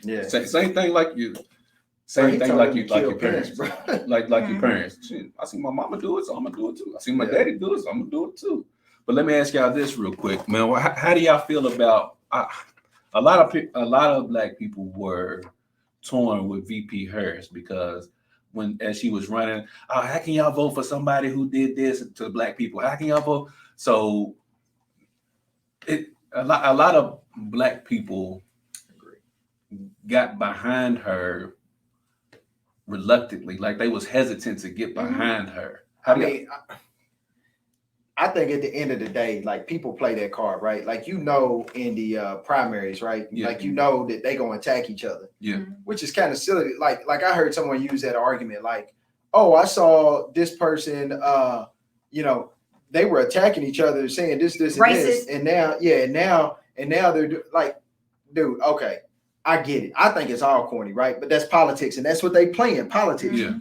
Yeah. Same thing like you. Same thing like your parents. like your parents. Shit, I see my mama do it, so I'm gonna do it too. I see my daddy do it, so I'm gonna do it too. But let me ask y'all this real quick, man. How do y'all feel about a lot of black people were torn with VP Harris, because as she was running, how can y'all vote for somebody who did this to black people? How can y'all vote? So a lot of black people got behind her reluctantly, like they was hesitant to get behind her. I think at the end of the day, like people play that card, right? Like in the primaries, right? Yeah. Like that they gonna attack each other. Yeah. Which is kind of silly. Like I heard someone use that argument, like, oh, I saw this person, they were attacking each other, saying this, and this, and now they're like, dude, okay, I get it. I think it's all corny, right? But that's politics, and that's what they play in politics. Yeah.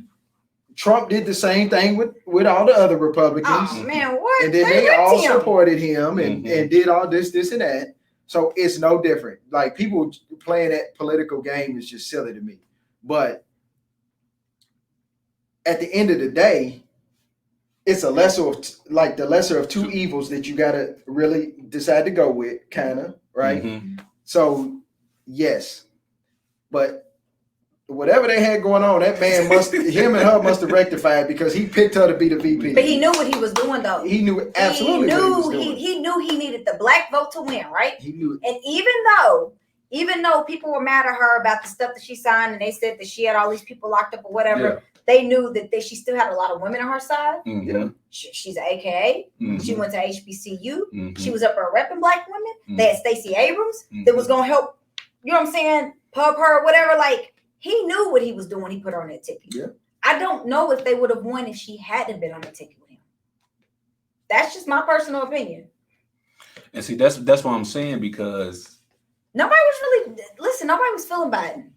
Trump did the same thing with all the other Republicans. Oh man, what? And then they all supported him and did all this, and that. So it's no different. Like people playing that political game is just silly to me. But at the end of the day, it's the lesser of two evils that you gotta really decide to go with, kind of, right? Mm-hmm. So yes, but whatever they had going on, that man him and her must have rectified, because he picked her to be the VP. But he knew what he was doing, though. He knew absolutely what he was doing. He knew he needed the black vote to win, right? He knew it. And even though people were mad at her about the stuff that she signed, and they said that she had all these people locked up or whatever, they knew that she still had a lot of women on her side. Mm-hmm. She's an AKA. Mm-hmm. She went to HBCU. Mm-hmm. She was up there repping black women. Mm-hmm. They had Stacey Abrams that was gonna help. You know what I'm saying? Pub her, whatever. Like. He knew what he was doing when he put her on that ticket. Yeah. I don't know if they would have won if she hadn't been on the ticket with him. That's just my personal opinion. And see, that's what I'm saying, because nobody was feeling Biden.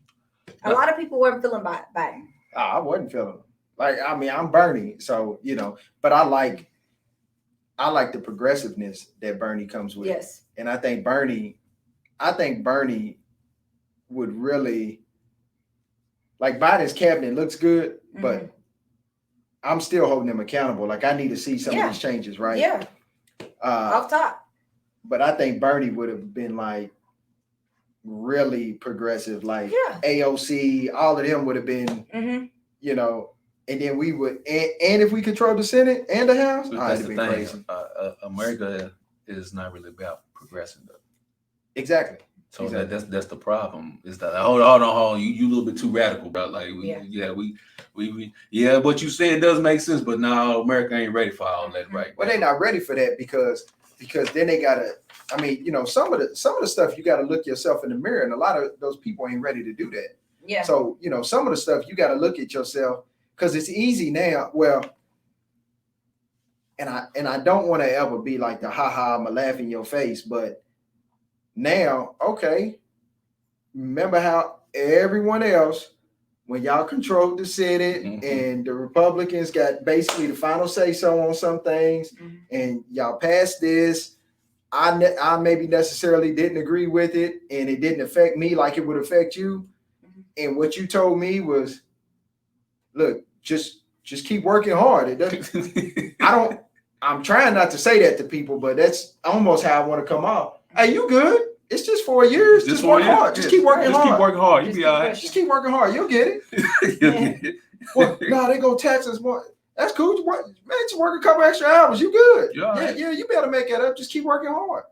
A lot of people weren't feeling Biden. I wasn't feeling him. Like, I mean, I'm Bernie, so but I like the progressiveness that Bernie comes with. Yes. And I think Bernie would really. Like Biden's cabinet looks good, but I'm still holding them accountable. Like I need to see some of these changes, right? Yeah. Off top. But I think Bernie would have been like really progressive, like AOC, all of them would have been, and then we would, and if we control the Senate and the House, that's the thing. Crazy. America is not really about progressing, though. Exactly. So that's the problem. Is that hold on, you a little bit too radical, bro. Like what you saying does make sense, but no, America ain't ready for all that, right? Well, they're not ready for that because then they gotta. I mean, some of the stuff you gotta look yourself in the mirror, and a lot of those people ain't ready to do that. Yeah. So some of the stuff you gotta look at yourself, because it's easy now. Well, and I don't want to ever be like the I'ma laugh in your face, but. Now, okay, remember how everyone else, when y'all controlled the Senate and the Republicans got basically the final say-so on some things, and y'all passed this, I maybe necessarily didn't agree with it, and it didn't affect me like it would affect you. And what you told me was, look, just keep working hard. It doesn't. I'm trying not to say that to people, but that's almost how I want to come off. Hey, you good? It's just 4 years. Just work hard. Just keep working hard. Just keep working hard. You be all right. Just keep working hard. You'll get it. Well, no, they go tax us more. That's cool. Just work a couple extra hours. You good? Yeah. You better make that up. Just keep working hard.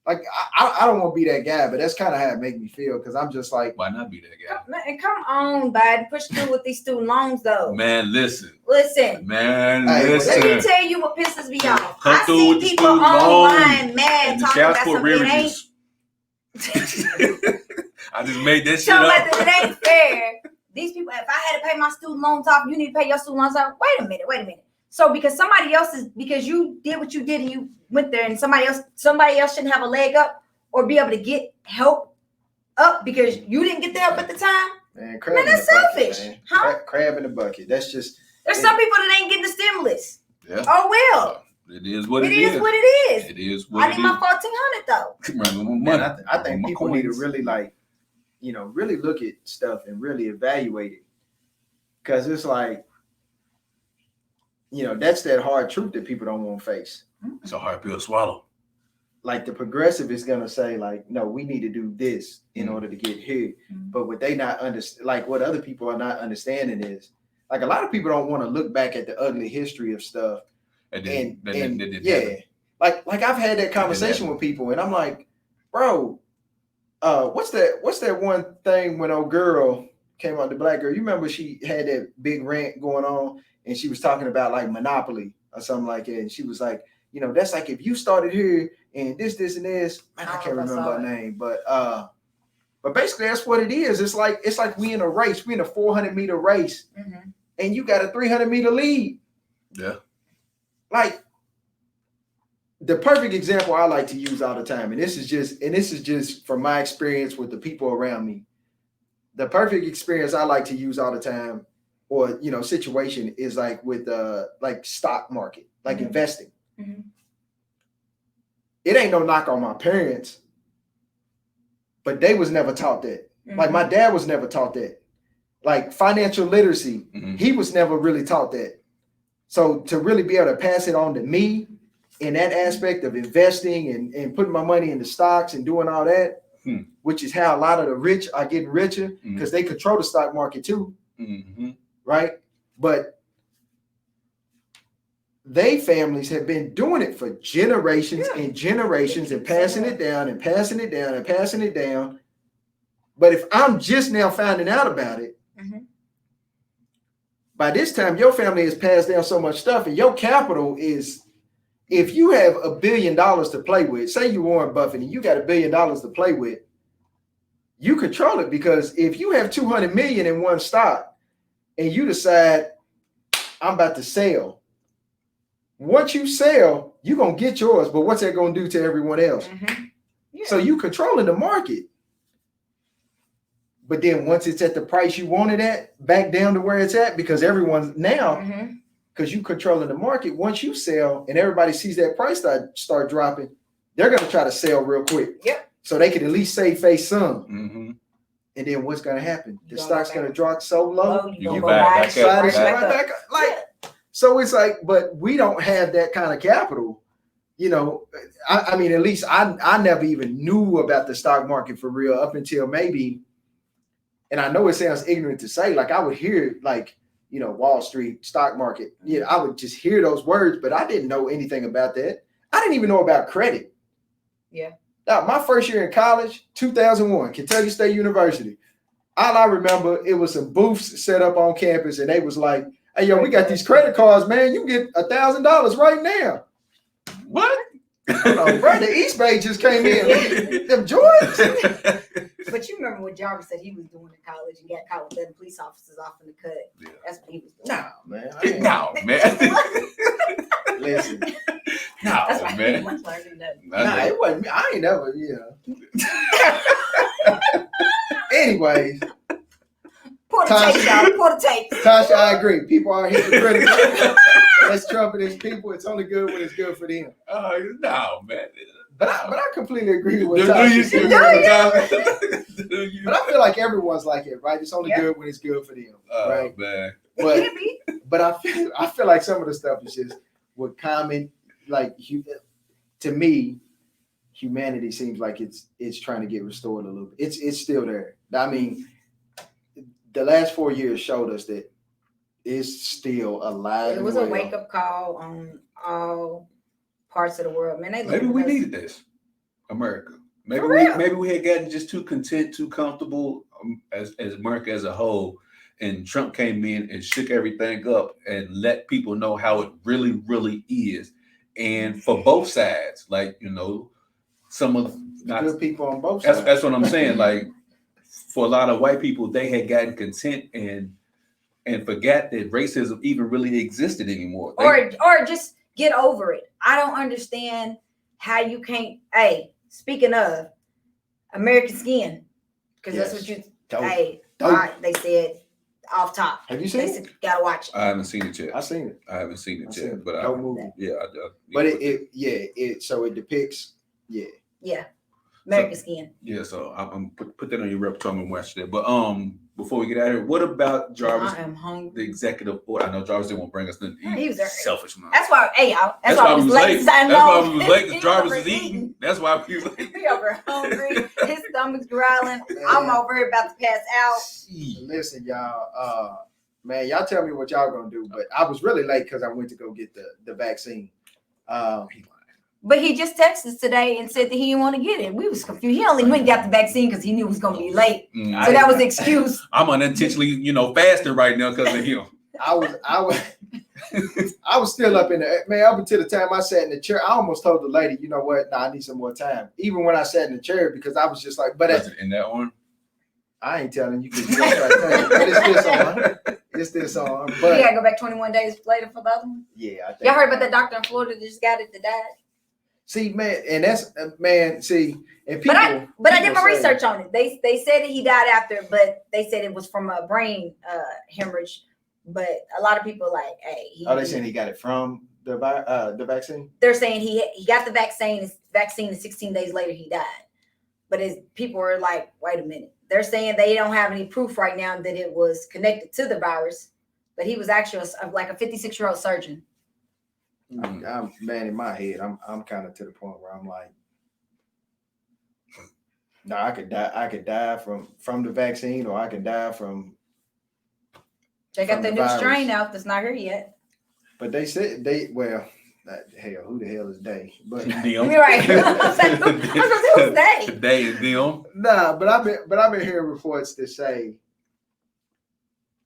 Like I don't want to be that guy, but that's kind of how it make me feel, because I'm just like, why not be that guy? Man, come on, Biden, push through with these student loans, though. Man, listen. Man, listen. Let me tell you what pisses me off. I see people online mad talking about something that ain't. I just made that shit up. Like it ain't fair. These people, if I had to pay my student loans off, you need to pay your student loans off. Wait a minute. So because because you did what you did and you went there, and somebody else shouldn't have a leg up or be able to get help up because you didn't get the help at the time. Man, that's selfish. Bucket, huh? Crab in the bucket. That's just. There's some people that ain't getting the stimulus. Yeah. Oh well. It is what it is. It is what it is. It is what I need my $1,400 though. Man, I think people need to really really look at stuff and really evaluate it, because it's like, that's that hard truth that people don't want to face. It's a hard pill to swallow. Like the progressive is gonna say, like, no, we need to do this in order to get here. But what they not understand, like what other people are not understanding is, like, a lot of people don't want to look back at the ugly history of stuff. Like I've had that conversation with people, and I'm like, bro. What's that one thing when old girl came out, the black girl? You remember she had that big rant going on, and she was talking about like monopoly or something like that, and she was like, that's like if you started here and this, and this. Man, I can't remember her name, but basically that's what it is. It's like we in a race. We in a 400-meter race, and you got a 300-meter lead. Yeah. Like the perfect example I like to use all the time, and this is just from my experience with the people around me. The perfect experience I like to use all the time, or situation, is like with like stock market, like investing. It ain't no knock on my parents, but they was never taught that. Like my dad was never taught that. Like financial literacy, he was never really taught that. So to really be able to pass it on to me in that aspect of investing and putting my money into stocks and doing all that, which is how a lot of the rich are getting richer, because they control the stock market too, right? But they families have been doing it for generations and generations, and passing it down and passing it down and passing it down. But if I'm just now finding out about it, by this time your family has passed down so much stuff, and your capital is, if you have $1 billion to play with, say you Warren Buffett and you got $1 billion to play with, you control it. Because if you have 200 million in one stock and you decide I'm about to sell, once you sell, you're going to get yours, but what's that going to do to everyone else? So you controlling the market. But then once it's at the price you want it at, back down to where it's at, because everyone's now, because you controlling the market, once you sell and everybody sees that price start dropping, they're going to try to sell real quick. So they can at least save face some. And then what's going to happen? The stock's going to drop so low. You go back up. So it's like, but we don't have that kind of capital. I mean, at least I never even knew about the stock market for real up until maybe, and I know it sounds ignorant to say, like I would hear like, Wall Street, stock market. I would just hear those words, but I didn't know anything about that. I didn't even know about credit. Now, my first year in college, 2001, Kentucky State University. All I remember, it was some booths set up on campus, and they was like, "Hey, yo, we got these credit cards, man. You get $1,000 right now." What? Bro, the East Bay just came in. Them Jordans. But you remember what Jarvis said he was doing in college and got caught with letting police officers off in the cut. That's what he was doing. No, man. Listen. That's why man. he was learning nothing. Nah, it wasn't me. I ain't never, Anyways. Pour the tape, y'all. Pour the tape. Tasha, I agree. People are hypocritical. Let's trumpet these people. It's only good when it's good for them. No, man. But I completely agree with Do Tasha. you see what But I feel like everyone's like it, right? It's only good when it's good for them, right? Man. But I feel like some of the stuff is just what common, like to me, humanity seems like it's trying to get restored a little bit. It's still there. I mean, the last 4 years showed us that it's still alive. It was a wake up call on all parts of the world, man. Maybe we needed this, America. Maybe we had gotten just too content, too comfortable as America as a whole. And Trump came in and shook everything up and let people know how it really, really is. And for both sides, like, some of good people on both sides. That's what I'm saying. Like, for a lot of white people, they had gotten content and forgot that racism even really existed anymore. Or just get over it. I don't understand how you can't. Hey, speaking of American Skin, because that's what you. They said off top. Have you seen it? Said, gotta watch it. I haven't seen it yet. I've seen it. I haven't seen it yet, but But it depicts. Yeah. American Skin. Yeah, so I'm put that on your repertoire and watch that. But before we get out of here, what about Jarvis? I am hungry. The executive order. I know Jarvis didn't want to bring us nothing to eat. He was selfish man. That's why, y'all. That's why we was late. That's why we was late, because Jarvis was eating. That's why we was late. He over hungry. His stomach's growling. I'm over here about to pass out. Listen, y'all. Man, y'all tell me what y'all gonna do. But I was really late because I went to go get the vaccine. But he just texted us today and said that he didn't want to get it. We was confused. He only went and got the vaccine because he knew it was going to be late. So that was the excuse. I'm unintentionally, fasting right now because of him. I was still up in the man up until the time I sat in the chair. I almost told the lady, you know what? Nah, I need some more time. Even when I sat in the chair, because I was just like, but in that one, I ain't telling you because you don't try to tell me. But it's this on. It's this on. But You gotta go back 21 days later for the other one. yeah, I think Y'all heard about that doctor in Florida that just got it that died? See, man, and that's and people. But I did my say- research on it. They said that he died after, but they said it was from a brain hemorrhage. But a lot of people like, hey, Are they saying he got it from the vaccine? they're saying he got the vaccine and 16 days later he died. But people are like, wait a minute. They're saying they don't have any proof right now that it was connected to the virus, but he was actually like a 56-year-old surgeon. I'm man, in my head, I'm kind of to the point where I'm like, no, I could die from the vaccine, or I could die from. They got From the the new virus. strain out that's not here yet. But they said hell, who the hell is they? But them. You're right. I was like, who's they? They and them. nah, but I've been hearing reports that say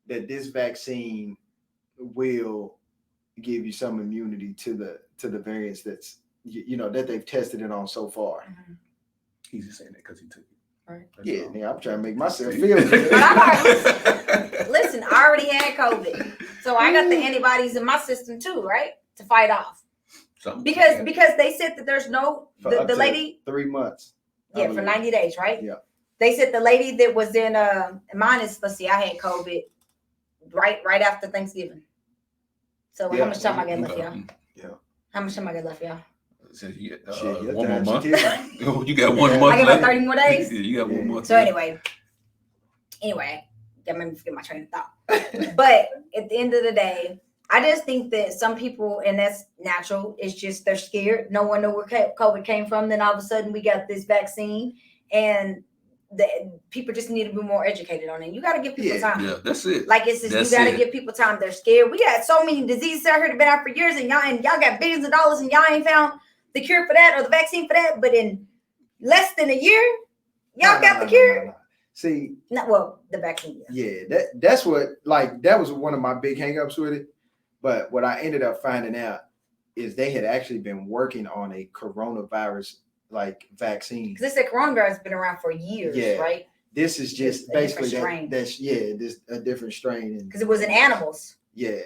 that this vaccine will give you some immunity to the variants that's that they've tested it on so far. He's just saying that because he took it. Right. Yeah, I'm trying to make myself feel good. But I'm listen, I already had COVID, so I got the antibodies in my system too, right, to fight off. Because they said that there's no For the up to lady 3 months. I for believe. 90 days, right? Yeah. They said the lady that was in mine is, let's see, I had COVID right after Thanksgiving. So Yeah. how much time I got left, y'all? Yeah. How much time I got left, y'all? So you get Shit, your one more time's month. ticking. You got 1 month. I got about left. 30 more days. Yeah, you got 1 Yeah. month. So left. anyway, that made me forget my train of thought. But at the end of the day, I just think that some people, and that's natural, it's just they're scared. No one knew where COVID came from. Then all of a sudden we got this vaccine, and the people just need to be more educated on it. You got to give people time. Yeah, that's it. Like it's just, That's you got to it. give people time. They're scared. We got so many diseases out here that been out for years, and y'all got billions of dollars, and y'all ain't found the cure for that or the vaccine for that. But in less than a year, y'all got the cure. No. See, The vaccine. that's what that was one of my big hangups with it. But what I ended up finding out is they had actually been working on a coronavirus vaccine. Because they said coronavirus has been around for years, Yeah. right? This is just A basically different strain. this a different strain. Because it was in animals Yeah.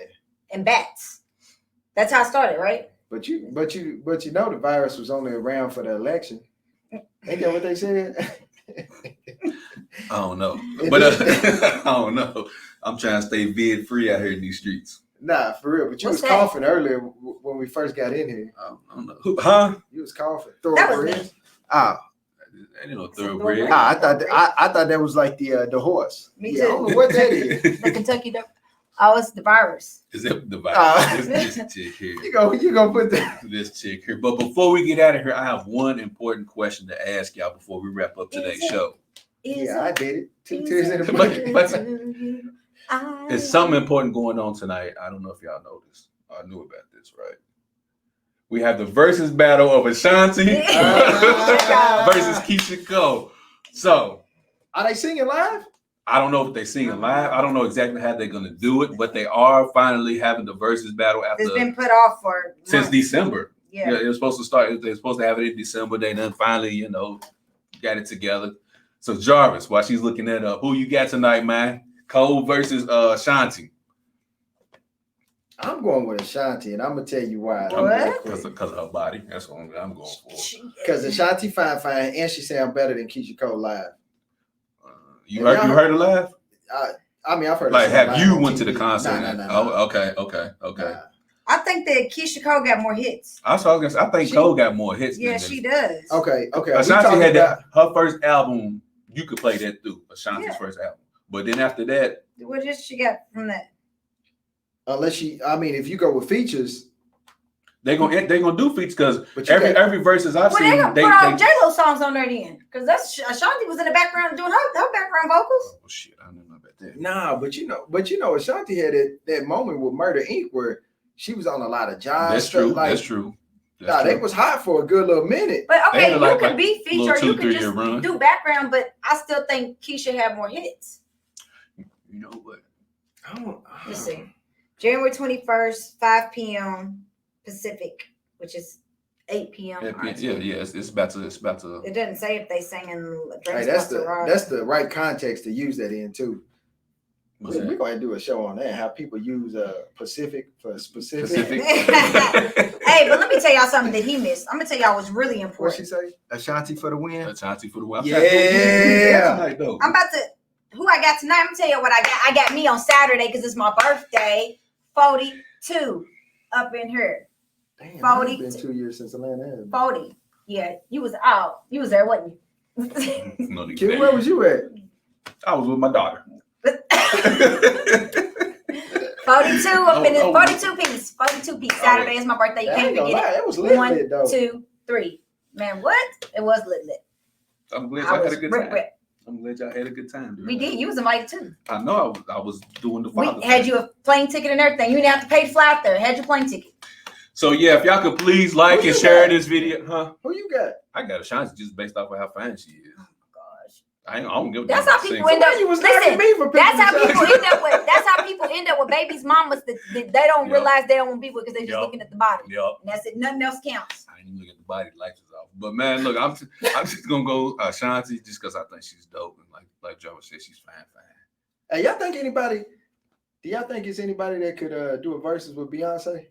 and bats. That's how it started, right? But you know the virus was only around for the election. Ain't that what they said? I don't know, but I don't know. I'm trying to stay vid free out here in these streets. Nah, for real. But you What's was that? coughing earlier when we first got in here. I don't know. Huh? You was coughing. That was Thoroughbred. me. Ah, I didn't know thoroughbred. I thought that was like the horse. Me Yeah, I too. don't know what that is. The Kentucky Derby. Oh, it's the virus. Is it the virus? This chick here. You gonna put that? This chick here. But before we get out of here, I have one important question to ask y'all before we wrap up today's show. Yeah, I did it. 2 Is tears in the But- bucket. There's something important going on tonight. I don't know if y'all know this. I knew about this, right? We have the versus battle of Ashanti versus Keisha Cole. So Are they singing live? I don't know if they're singing live. I don't know exactly how they're gonna do it, but they are finally having the versus battle It's after been put off for since months. December. Yeah. Yeah, it was supposed to start. They're supposed to have it in December. They done finally, got it together. So Jarvis, while she's looking that up, who you got tonight, man? Cole versus Ashanti. I'm going with Ashanti, and I'm gonna tell you why. What? Because of her body. That's what I'm going for. Because Ashanti fine, and she sound better than Keisha Cole live. You heard her live? I mean, I've heard. Like, her have live you on went to TV. the concert? Nah. Oh, okay. Nah. I think that Keisha Cole got more hits. I think Cole got more hits. Yeah, than she this. does. Okay. Ashanti had that. Her first album. You could play that through Ashanti's Yeah. first album, but then after that, What did she got from that? Unless if you go with features, they gonna do feats because but you every verses I've Well, they seen, gonna put all J-Lo songs on there then, because that's Ashanti was in the background doing her background vocals. Oh shit, I don't know about that. nah, but Ashanti had that moment with Murder Inc. where she was on a lot of jobs. That's true. That's true. Nah, they was hot for a good little minute. But okay, They you like can be featured, little you can 2-3 just year run. do background, but I still think Keisha had more hits. You know what? I don't. Let's see. January 21st, 5 p.m. Pacific, which is 8 p.m. Yeah. It's about to. It doesn't say if they singing Hey, that's the right context to use that in too. We're going to do a show on that. How people use Pacific for specific. Hey, but let me tell y'all something that he missed. I'm gonna tell y'all what's really important. What she say? Ashanti for the win. Ashanti for the win. Yeah. I'm about to. Who I got tonight? I'm gonna tell you what I got. I got me on Saturday because it's my birthday. 42 up in here. Damn, 40. it's been 2 years since Atlanta. 40. Yeah, you was out. You was there, wasn't you? No, Kid, where was you at? I was with my daughter. 42 up in this 42 piece. 42 piece. Saturday is my birthday. You can't forget it. It was lit, 1, though. 2, 3. Man, what? It was lit. I'm glad y'all had a good time. Rip. I'm glad y'all had a good time. We did. You was invited too. I know. I was doing the We father had thing. you a plane ticket and everything. You didn't have to pay to fly out there. Had your plane ticket. So yeah, if y'all could please like Who and you share got? this video, huh? Who you got? I got Ashanti just based off of how fine she is. Oh gosh. I don't give a That's damn how about people singing. end up. You was Listen, knocking me for That's how picking people Ashanti. end up with. That's how people end up with babies' mamas that they don't Yep. realize they don't want to be with because they're just Yep. looking at the body. Yep. And that's it. Nothing else counts. I didn't even look at the body, the lights was off. But man, look, I'm just gonna go Ashanti just because I think she's dope and like Joe said, she's fine. Hey, y'all think anybody? Do y'all think it's anybody that could do a versus with Beyonce?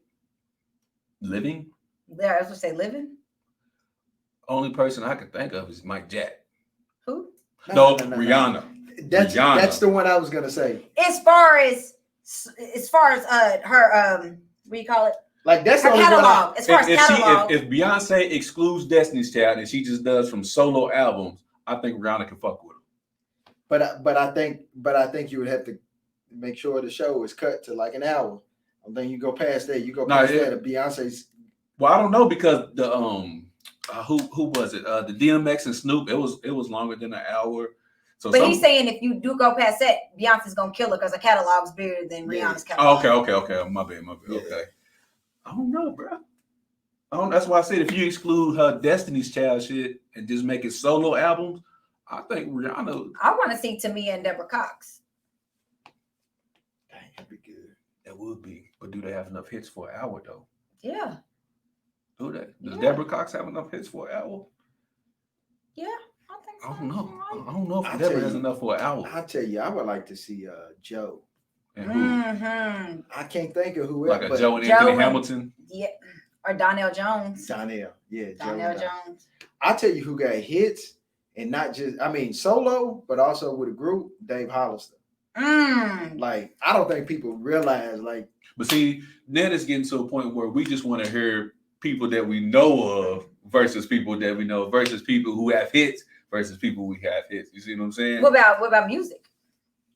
Living, There, I was gonna say living. only person I could think of is Mike Jack. Who? No, Rihanna. That's Rihanna. the one I was gonna say. As far as her what do you call it? Like that's Her the only one. catalog. As far as catalog. If Beyonce excludes Destiny's Child and she just does from solo albums, I think Rihanna can fuck with her. But I think you would have to make sure the show is cut to like an hour. I don't think you go past that. You go past that. If Beyonce's. Well, I don't know because the who was it? The DMX and Snoop. It was longer than an hour. So But he's saying if you do go past that, Beyonce's gonna kill her because her catalog's bigger than Rihanna's catalog. Okay. My bad. Yeah. Okay. I don't know, bro. That's why I said if you exclude her Destiny's Child shit and just make it solo albums, I think Rihanna. I want to see Tamia and Deborah Cox. Dang, that'd be good. It would be, but do they have enough hits for an hour though? Yeah. Do they? Does Yeah. Deborah Cox have enough hits for an hour? Yeah, I think so. I don't know. I don't know if I'll Deborah tell has you. enough for an hour. I'll tell you, I would like to see Joe. And who? Mm-hmm. I can't think of whoever. Like a Joe and Anthony Hamilton. Yeah. Or Donnell Jones. Donnell. Yeah, Donnell Joe. Jones. I'll tell you who got hits and not just, solo, but also with a group, Dave Hollister. Like, I don't think people realize, like, But see, then it's getting to a point where we just want to hear people that we know of versus people that we know versus people who have hits versus people who have hits. You see what I'm saying? What about music?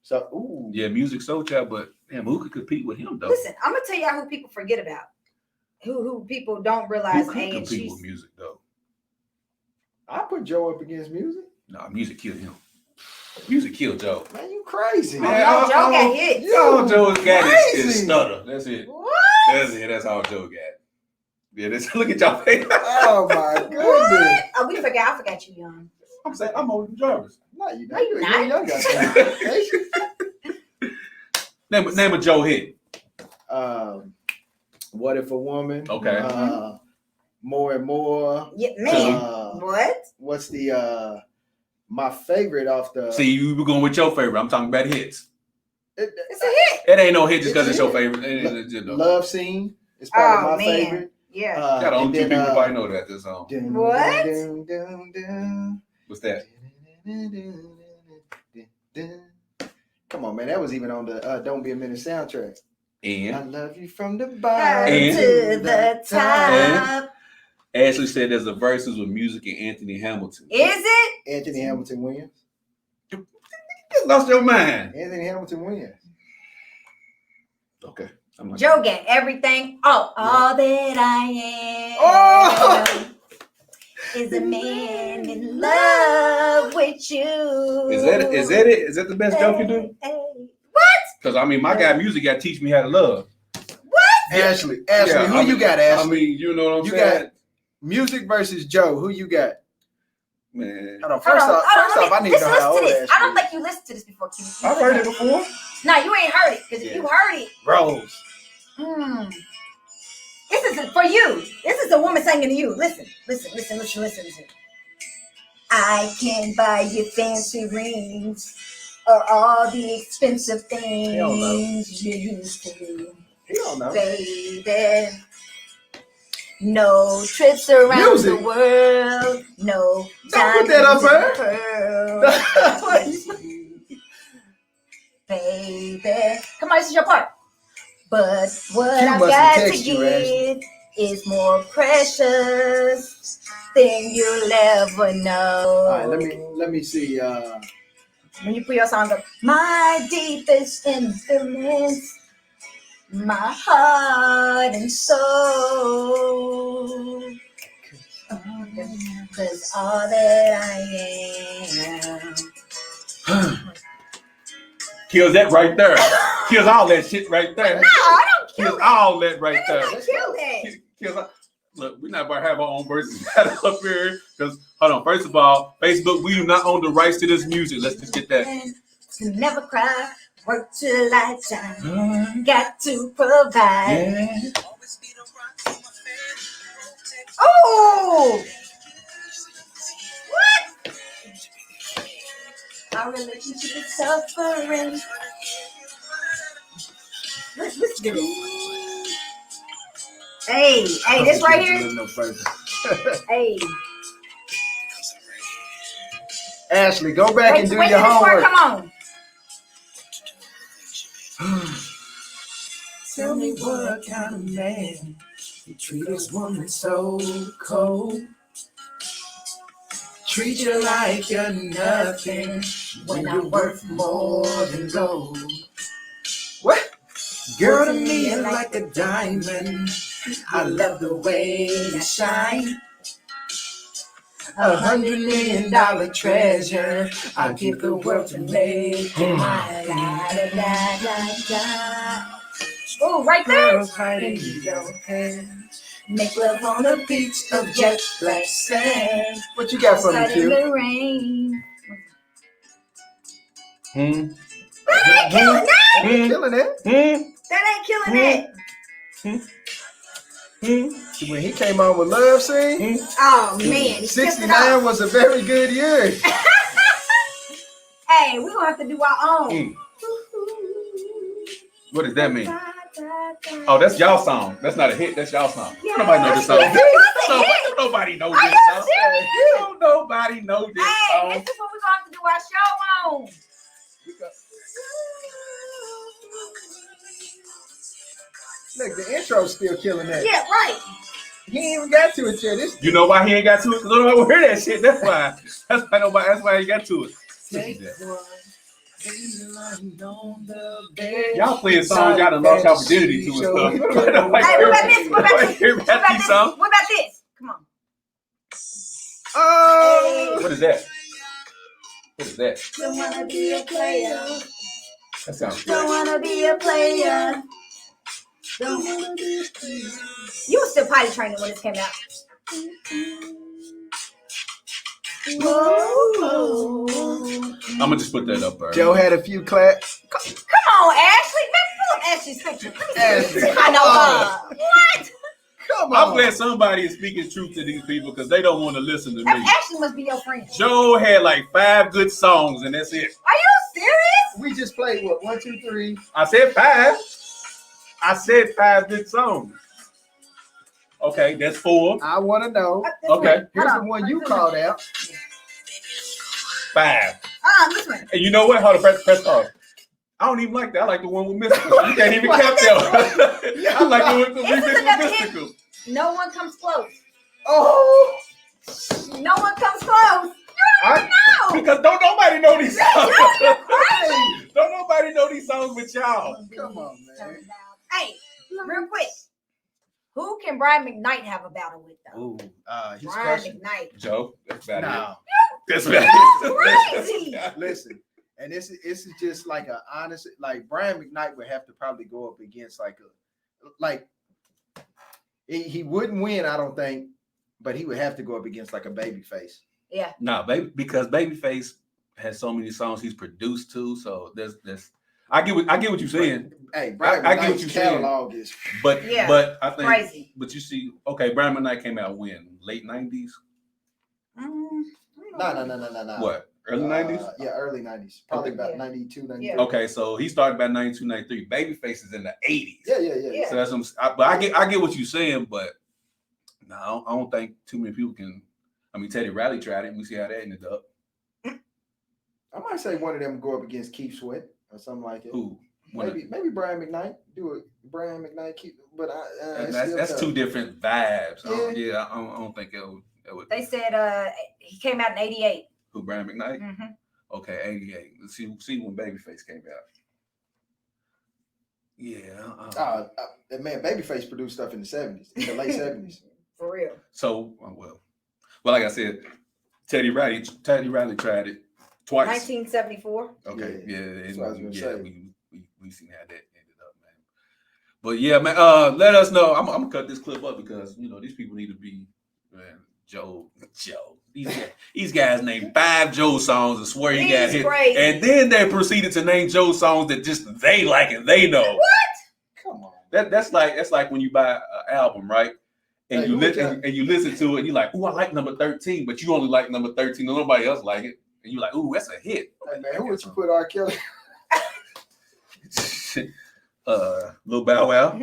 so, ooh. Yeah, Music Soul Child, but damn, who could compete with him though? Listen, I'm gonna tell y'all who people forget about. Who people don't Who realize. could And compete she's with music though? I put Joe up against music. Nah, music killed him. Music killed Joe. Man, you crazy. Man, Man. no, Joe got hits. All Joe got is Crazy. stutter. That's it. What? That's it. That's all Joe got. Yeah, look at y'all face. Oh, my goodness. What? Oh, I forgot you young. I'm saying I'm older than Jarvis. No, you No, you not. young guy. Name a Joe hit. What If a Woman? Okay. More and More. Yeah, man. Uh, What? What's the my favorite off the? See, you were going with your favorite. I'm talking about hits. It's a hit. It ain't no hit just because It's it's your a favorite. It ain't just no. Love Scene is probably Oh my man. favorite. Yeah. Got the and only two then, people probably know that this song. What? What's that? Come on, man. That was even on the Don't Be a Minute soundtrack. I And love you from the bottom And- to the top. Ashley said there's a verses with music and Anthony Hamilton. Is it? Anthony Hamilton wins. You lost your mind. Anthony Hamilton wins. Okay. I'm like, Joe got everything. Oh, all that I am Oh! is a man in love with you. Is that it? Is that the best Joe can do? What? Because I mean, my guy music got to teach me how to love. Ashley, Yeah, who I you mean- got, Ashley? I mean, you know what I'm You saying? Music versus Joe. Who you got? Man, Hold on. First off, I need to know how old this. that I don't is. think you listened to this before, Q. I've heard it before. No, you ain't heard it because if you heard it, Rose. This is for you. This is a woman singing to you. Listen. I can buy you fancy rings or all the expensive things you used to. He don't know. Baby. No trips around the world. No Don't put that up there. Baby. Come on, this is your part. But what Q I've must got have to texted you, give is more precious than you'll ever know. All right, let me see. When you put your song up, my deepest influence, my heart and soul, 'cause all that I am. Kills that right there. Kills all that shit right there. No, I don't kill Kills it. all that right I there. don't kill it. Look, we're not about to have our own verses battle up here. Because, hold on, first of all, Facebook, we do not own the rights to this music. Let's just get that. To never cry, work till lifetime, got to provide. Yeah. Oh! What? Our relationship is suffering. Let's do it. Hey, this right here. Hey. Ashley, go back and do Wait your till this part homework. come on. Tell me what kind of man you treat this woman so cold. Treat you like you're nothing when I'm worth more than gold. What? Girl, to me you're like a diamond. I love the way you shine. $100 million treasure. I'll give the world to make you mine. Oh, right there. Girls hiding in your hand. Make love on the beach of jet black sand. What you got for me, Outside in Q? the rain. That ain't killing it. That ain't killing it. When he came on with Love Scene, Oh man, he skipped it 69 off. was a very good year. Hey, we're gonna have to do our own. What does that mean? Oh, that's y'all song. That's not a hit. That's y'all song. Yeah, Nobody know this song. that's a hit. Nobody know Are this you song. serious? Don't nobody know this Hey, song. this is what we're gonna have to do our show on. Look, the intro's still killing that. Yeah, right. He ain't even got to it yet. You know why he ain't got to it? Because nobody will hear that shit. That's why. That's why he got to it. Y'all playing songs y'all done lost your virginity to and stuff. Hey, what about this? What about this? Hear What about about these this? songs? What about this? Come on. Oh, What is that? What is that? Don't wanna be a player. That sounds Don't good. wanna be a player. Don't wanna be a player. You were still potty training when this came out. Whoa. I'm gonna just put that up, bro. Joe had a few claps. Come on, Ashley. Man, pull up Ashley's picture. Ashley, I know. What? Come I'm on. glad somebody is speaking truth to these people because they don't want to listen to me. Ashley must be your friend. Joe had like 5 good songs and that's it. Are you serious? We just played what? 1, 2, 3. I said 5. I said 5 good songs. Okay, that's 4. I want to know. Okay. Here's the one you called out. 5. This one. And you know what? Hold on, press pause. I don't even like that. I like the one with Mystical. You can't even count that one. I like the one with This is remix another with hit. Mystical. No one comes close. Oh, No one comes close. I- No. Because don't nobody know these songs. Crazy. Don't nobody know these songs but y'all. come on, man. Hey, real quick. Who can Brian McKnight have a battle with though? Ooh, he's Brian crushing. McKnight. Joe, that's about No, it. That's about Crazy. it. listen, and this is just like a honest, like Brian McKnight would have to probably go up against he wouldn't win, I don't think, But he would have to go up against like a Babyface. Yeah. Nah, because Babyface has so many songs he's produced too. So there's I get what you're saying. Hey, Brian I get what you're saying. catalog is. But I think crazy. But you see, okay, Brian McKnight came out when? Late 90s? No. What? Early 90s? Yeah, early 90s. Probably about 92, 93. Yeah. Okay, so he started about 92, 93. Babyface is in the 80s. Yeah. So that's but I get what you're saying, but no, I don't think too many people can. I mean, Teddy Riley tried it, and we see how that ended up. I might say one of them go up against Keith Sweat or something like it. Who? Maybe Brian McKnight. Do it. Brian McKnight. But that's two different vibes. Yeah. I don't think it would. They said he came out in 88. Who, Brian McKnight? Mm-hmm. Okay, 88. Let's see when Babyface came out. Yeah. Man, Babyface produced stuff in the 70s, in the late 70s. For real. So, well, like I said, Teddy Riley tried it twice. 1974. Okay, yeah, that's what I was gonna say. We seen how that ended up, man. But yeah, man, let us know. I'm gonna cut this clip up because these people need to be, man. Joe. These guys named 5 Joe songs and swear he got hit, crazy. and then they proceeded to name Joe songs that just they like and they know. What? Come on. That's like when you buy an album, right? And you listen to it, and you're like, "Ooh, I like number 13," but you only like number 13, and nobody else like it, and you're like, "Ooh, that's a hit." Hey man, who would you put R. Kelly? Lil Bow Wow,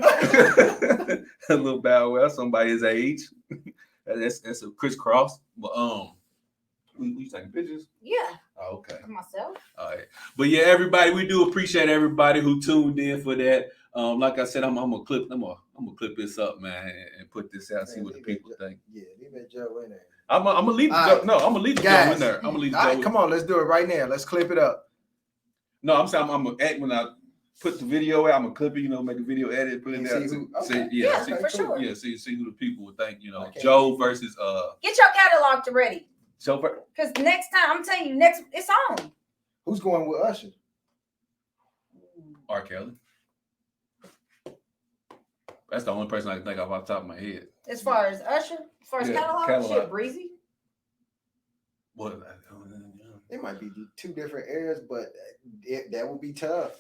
Lil Bow Wow, somebody his age. That's a crisscross. But we taking pictures? Yeah. Oh, okay. Myself. All right. But yeah, everybody, we do appreciate everybody who tuned in for that. Like I said, I'm gonna clip this up, man, and put this out, see what the people think. Yeah, leave that Joe in there. I'm gonna leave Joe. No, I'm gonna leave the Joe in there. I'm gonna leave the Joe. All right, come on, let's do it right now. Let's clip it up. No, I'm saying I'm gonna when I put the video out, I'm gonna clip it, make a video edit, put it out. For sure. Yeah, see who the people would think, Joe versus Get your catalog to ready. Joe Because next time, I'm telling you, it's on. Who's going with Usher? R. Kelly. That's the only person I can think of off the top of my head. As far as Usher, as far as catalog, shit, breezy. What? It might be 2 different eras, but that would be tough.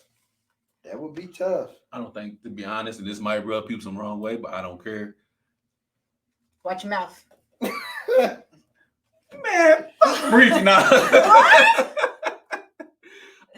That would be tough. I don't think, to be honest, and this might rub people some wrong way, but I don't care. Watch your mouth. Man, fuck Breezy now. What?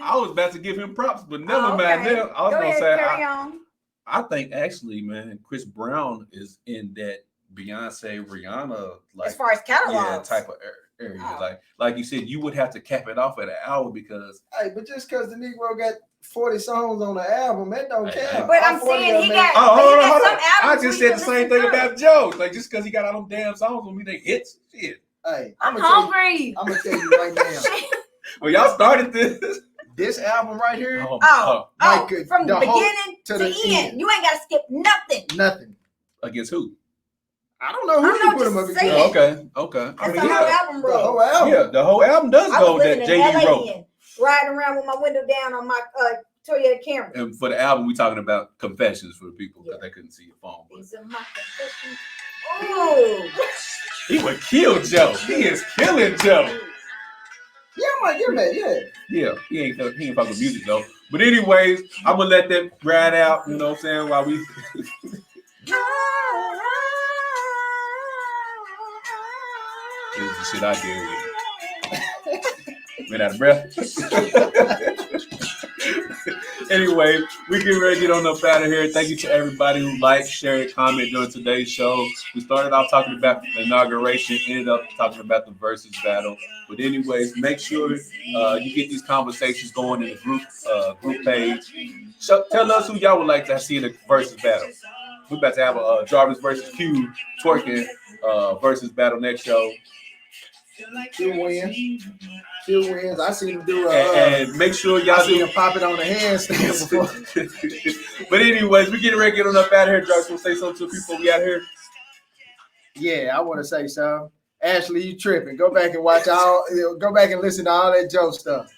I was about to give him props, but never mind. Okay. Now, I was gonna say, carry on. I think actually, man, Chris Brown is in that Beyonce, Rihanna, like as far as catalog, type of area. Like you said, you would have to cap it off at an hour because. Hey, but just because the Negro got 40 songs on the album, that don't count. But I'm saying he got. Hold on. Some I just said the same thing about Joe. Like just because he got all them damn songs on me, they hits. Shit. Hey, I'm hungry. I'm gonna tell you right now. Well, y'all started this. This album right here. From the the beginning to the end. You ain't got to skip nothing. Nothing. Against who? I don't know who you put him up against. Okay. That's the whole album, the whole album. Yeah, the whole album does go that JD wrote. Riding around with my window down on my Toyota Camry. And for the album, we're talking about confessions for the people because they couldn't see your phone. These are my confessions. Oh, he would kill Joe. He is killing Joe. Yeah, I might give that. Yeah, he ain't fucking music though. But anyways, I'm gonna let that ride out. You know what I'm saying? While we. This is the shit I deal with. Been out of breath. Anyway, we get ready to get on up out of here. Thank you to everybody who liked, shared, commented during today's show. We started off talking about the inauguration, ended up talking about the versus battle. But anyways, make sure you get these conversations going in the group page. Tell us who y'all would like to see in the versus battle. We're about to have a Jarvis versus Q twerking versus battle next show. Q wins. I seen him do and make sure y'all see him pop it on the handstand before. But anyways, we getting ready to get on up out of here. Jarvis, will say something to the people we out here. Yeah, I want to say something. Ashley, you tripping? Go back and watch go back and listen to all that Joe stuff.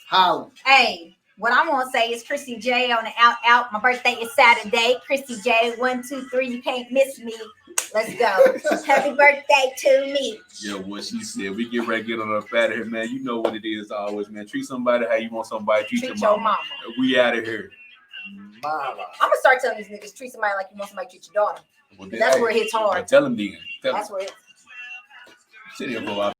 Holla. Hey, What I want to say is Chrissy J on the out. My birthday is Saturday. Chrissy J, 1, 2, 3. You can't miss me. Let's go. Happy birthday to me. Yeah, what she said. We get ready to get on up out of here, man. You know what it is always, man. Treat somebody how you want somebody to treat your mama. We out of here. I'm gonna start telling these niggas treat somebody like you want somebody to treat your daughter. Well, That's where it hits hard. Tell them then. That's where it. Sit here, bro.